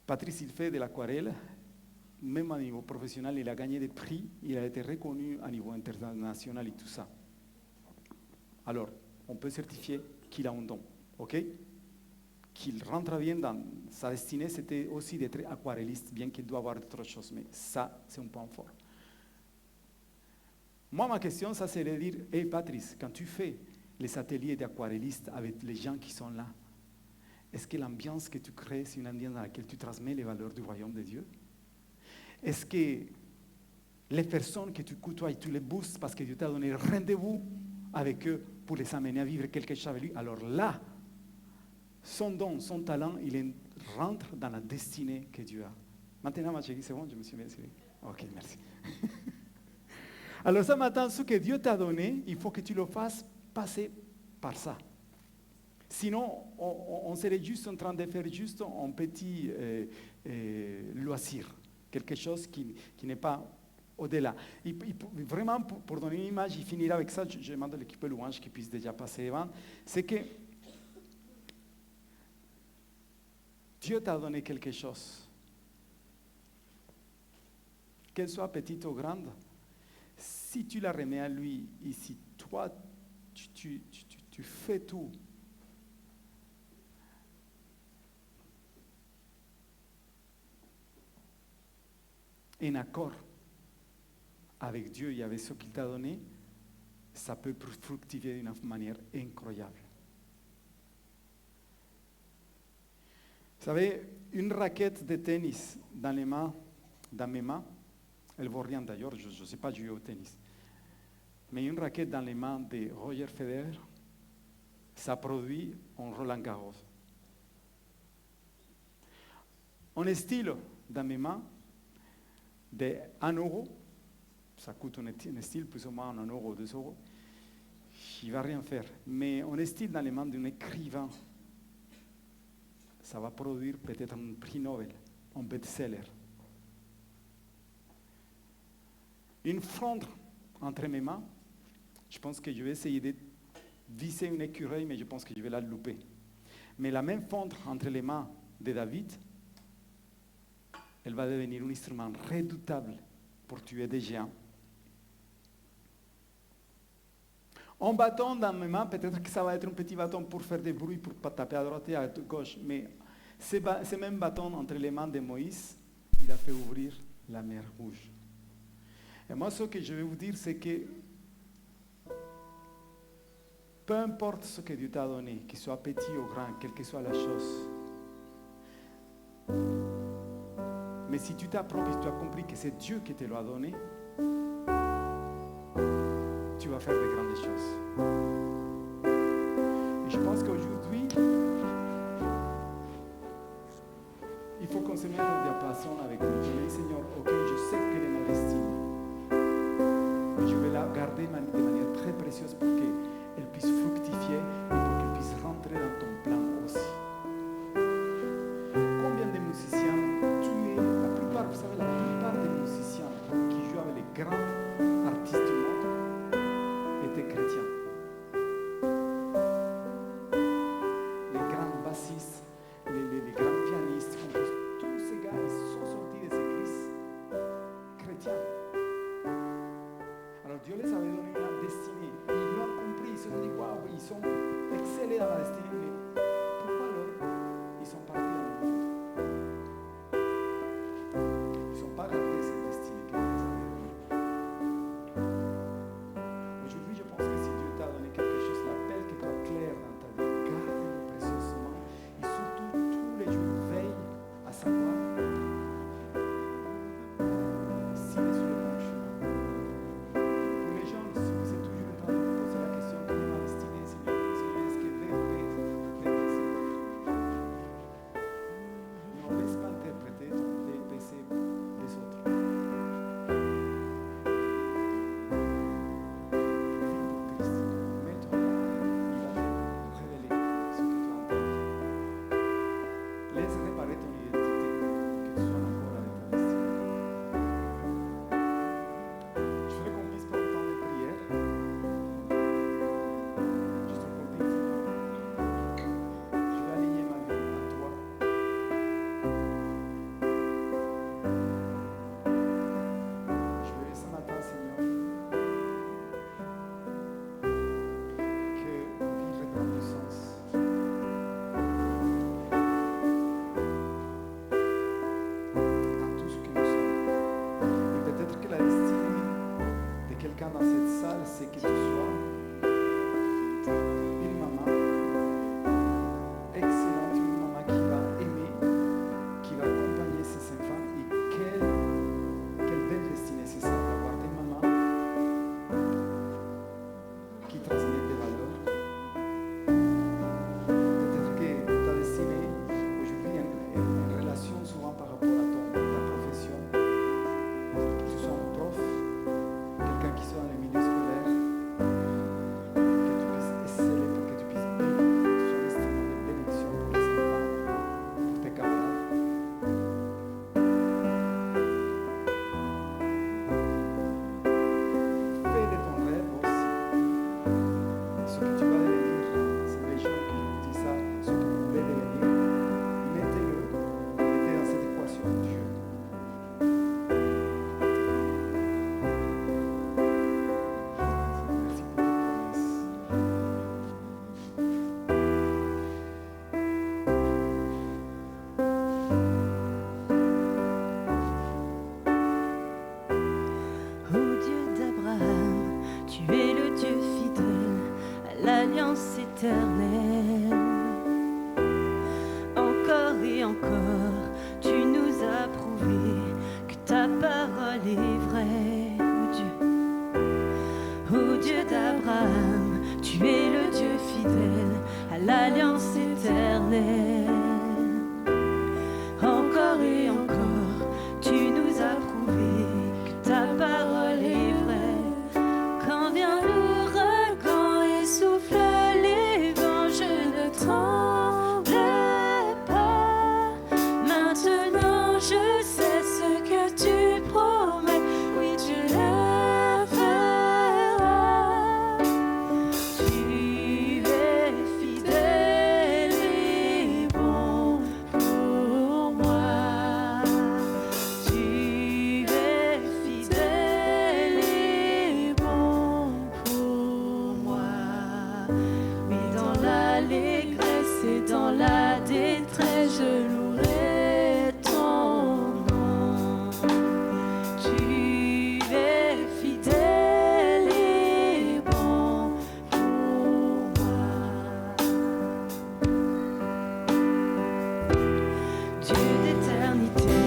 Patrice, il fait de l'aquarelle. Même à niveau professionnel, il a gagné des prix, il a été reconnu à niveau international et tout ça. Alors, on peut certifier qu'il a un don, ok? Qu'il rentre bien dans sa destinée, c'était aussi d'être aquarelliste, bien qu'il doit avoir d'autres choses, mais ça, c'est un point fort. Moi, ma question, ça, c'est de dire, hey Patrice, quand tu fais les ateliers d'aquarellistes avec les gens qui sont là, est-ce que l'ambiance que tu crées, c'est une ambiance dans laquelle tu transmets les valeurs du royaume de Dieu? Est-ce que les personnes que tu côtoies, tu les boostes parce que Dieu t'a donné rendez-vous avec eux pour les amener à vivre quelque chose avec lui? Alors là, son don, son talent, il rentre dans la destinée que Dieu a. Maintenant, ma chérie, c'est bon, je me suis mis. Ok, merci. Alors ce matin, ce que Dieu t'a donné, il faut que tu le fasses passer par ça. Sinon, on serait juste en train de faire juste un petit loisir. quelque chose qui n'est pas au-delà. Vraiment, pour donner une image, il finira avec ça, je demande à l'équipe de louange qui puisse déjà passer devant, c'est que Dieu t'a donné quelque chose. Qu'elle soit petite ou grande, si tu la remets à lui et si toi, tu fais tout en accord avec Dieu et avec ce qu'il t'a donné, ça peut fructifier d'une manière incroyable. Vous savez, une raquette de tennis dans mes mains, elle ne vaut rien d'ailleurs, je ne sais pas jouer au tennis, mais une raquette dans les mains de Roger Federer, ça produit un Roland Garros. Un stylo dans mes mains de 1 euro, ça coûte un style plus ou moins 1 euro ou 2 euros, il ne va rien faire. Mais un style dans les mains d'un écrivain, ça va produire peut-être un prix Nobel, un best-seller. Une fondre entre mes mains, je pense que je vais essayer de viser une écureuil, mais je pense que je vais la louper. Mais la même fondre entre les mains de David, elle va devenir un instrument redoutable pour tuer des géants. Un bâton dans mes mains, peut-être que ça va être un petit bâton pour faire des bruits, pour pas taper à droite et à gauche, mais ce même bâton entre les mains de Moïse, il a fait ouvrir la mer Rouge. Et moi, ce que je vais vous dire, c'est que peu importe ce que Dieu t'a donné, qu'il soit petit ou grand, quelle que soit la chose, mais si tu t'approches, si tu as compris que c'est Dieu qui te l'a donné, tu vas faire de grandes choses. Et je pense qu'aujourd'hui, il faut qu'on se mette en diapason avec lui. Je dis, Seigneur, ok, je sais quelle est ma destinée. Je vais la garder de manière très précieuse pour qu'elle puisse fructifier et pour qu'elle puisse rentrer dans ton plan aussi. Combien de musiciens, la plupart, vous savez, la plupart des musiciens qui jouent avec les grands artistes du monde étaient chrétiens. Les grands bassistes, les grands pianistes, tous ces gars, ils sont sortis des églises chrétiennes. Alors Dieu les avait donné une destinée. Et ils l'ont compris, ils se sont dit, waouh, ils sont excellés dans la destinée, mais pourquoi alors ils sont partis dans le monde? Ils ne sont pas gardés cette destinée que Dieu les avait donnée. Aujourd'hui, je pense que si Dieu t'a donné quelque chose, l'appel que tu as clair dans ta vie, garde-le précieusement et surtout tous les jours veille à savoir s'il est sur le bon chemin. Pour les jeunes, si vous êtes toujours en train de vous poser la question, quelle est ma destinée, Seigneur, est-ce que VEP l'alliance éternelle. Encore et encore, tu nous as prouvé que ta parole est vraie, ô Dieu d'Abraham, tu es le Dieu fidèle à l'alliance éternelle. Encore et encore, tu nous as prouvé que ta parole est vraie. Quand vient l'ouragan et souffle les vents, je ne tremble pas. Maintenant je sais ce que tu promets, oui tu le feras. Tu es fidèle et bon pour moi. Tu es fidèle et bon pour moi. Oui, dans l'allégresse et dans la détresse, je louerai ton nom. Tu es fidèle et bon pour moi. Dieu d'éternité,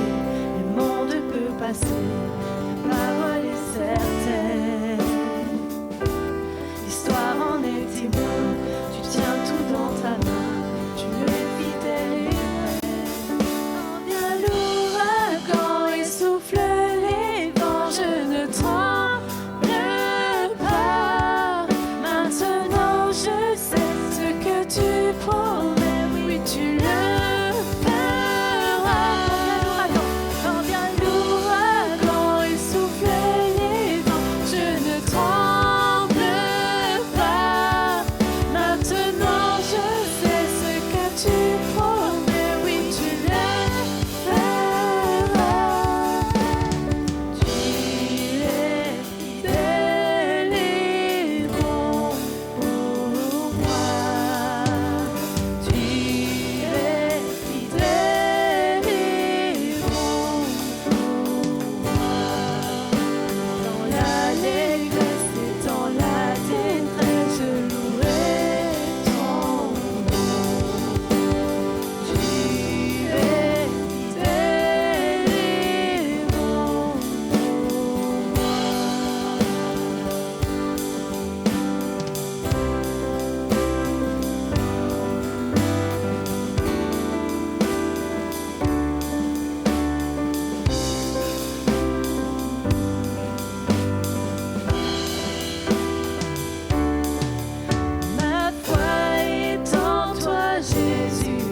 le monde peut passer, la parole est certaine. L'histoire en est témoin, tu tiens tout dans ta main, tu es fidèle et vrai. Quand vient l'ouragan et souffle les vents, je ne tremble pas. Maintenant je sais ce que tu promets, oui tu le feras. Quand vient l'ouragan et souffle les vents, je ne tremble pas. Maintenant je sais ce que tu promets, oui tu le feras. Tu es fidèle et bon pour moi. Tu es fidèle et bon pour moi. Dans l'allégresse et dans la détresse, je louerai ton nom. Tu es fidèle et bon pour moi. Ma foi est en toi, Jésus,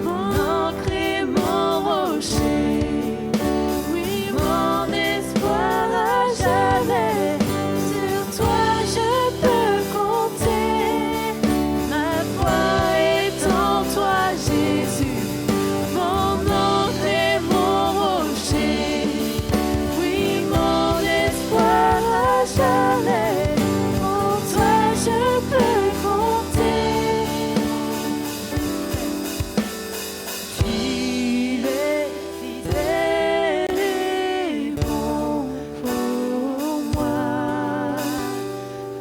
mon ancre et mon rocher. Oui, mon espoir à jamais, sur toi je peux compter. Ma foi est en toi, Jésus, mon ancre et mon rocher. Oui, mon espoir à jamais, en toi je peux compter. Tu es fidèle et bon pour moi.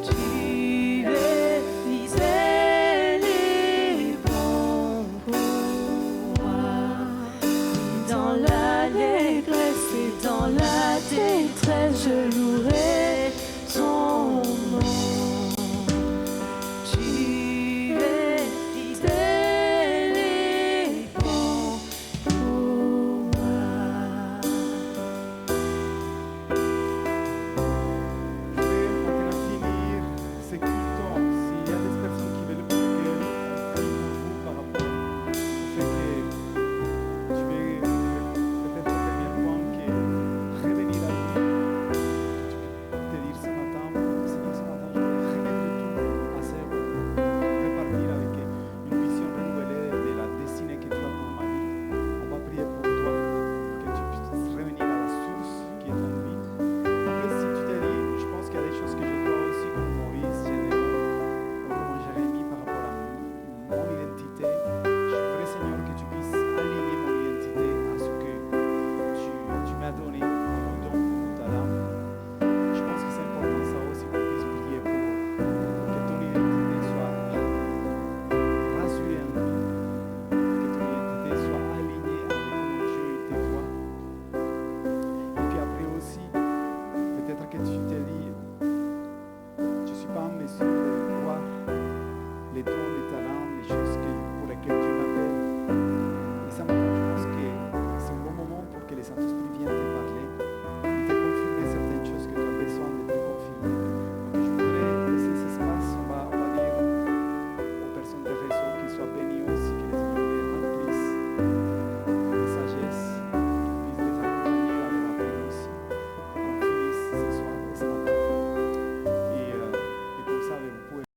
Tu es fidèle et bon pour moi. Dans l'allégresse et dans la détresse, je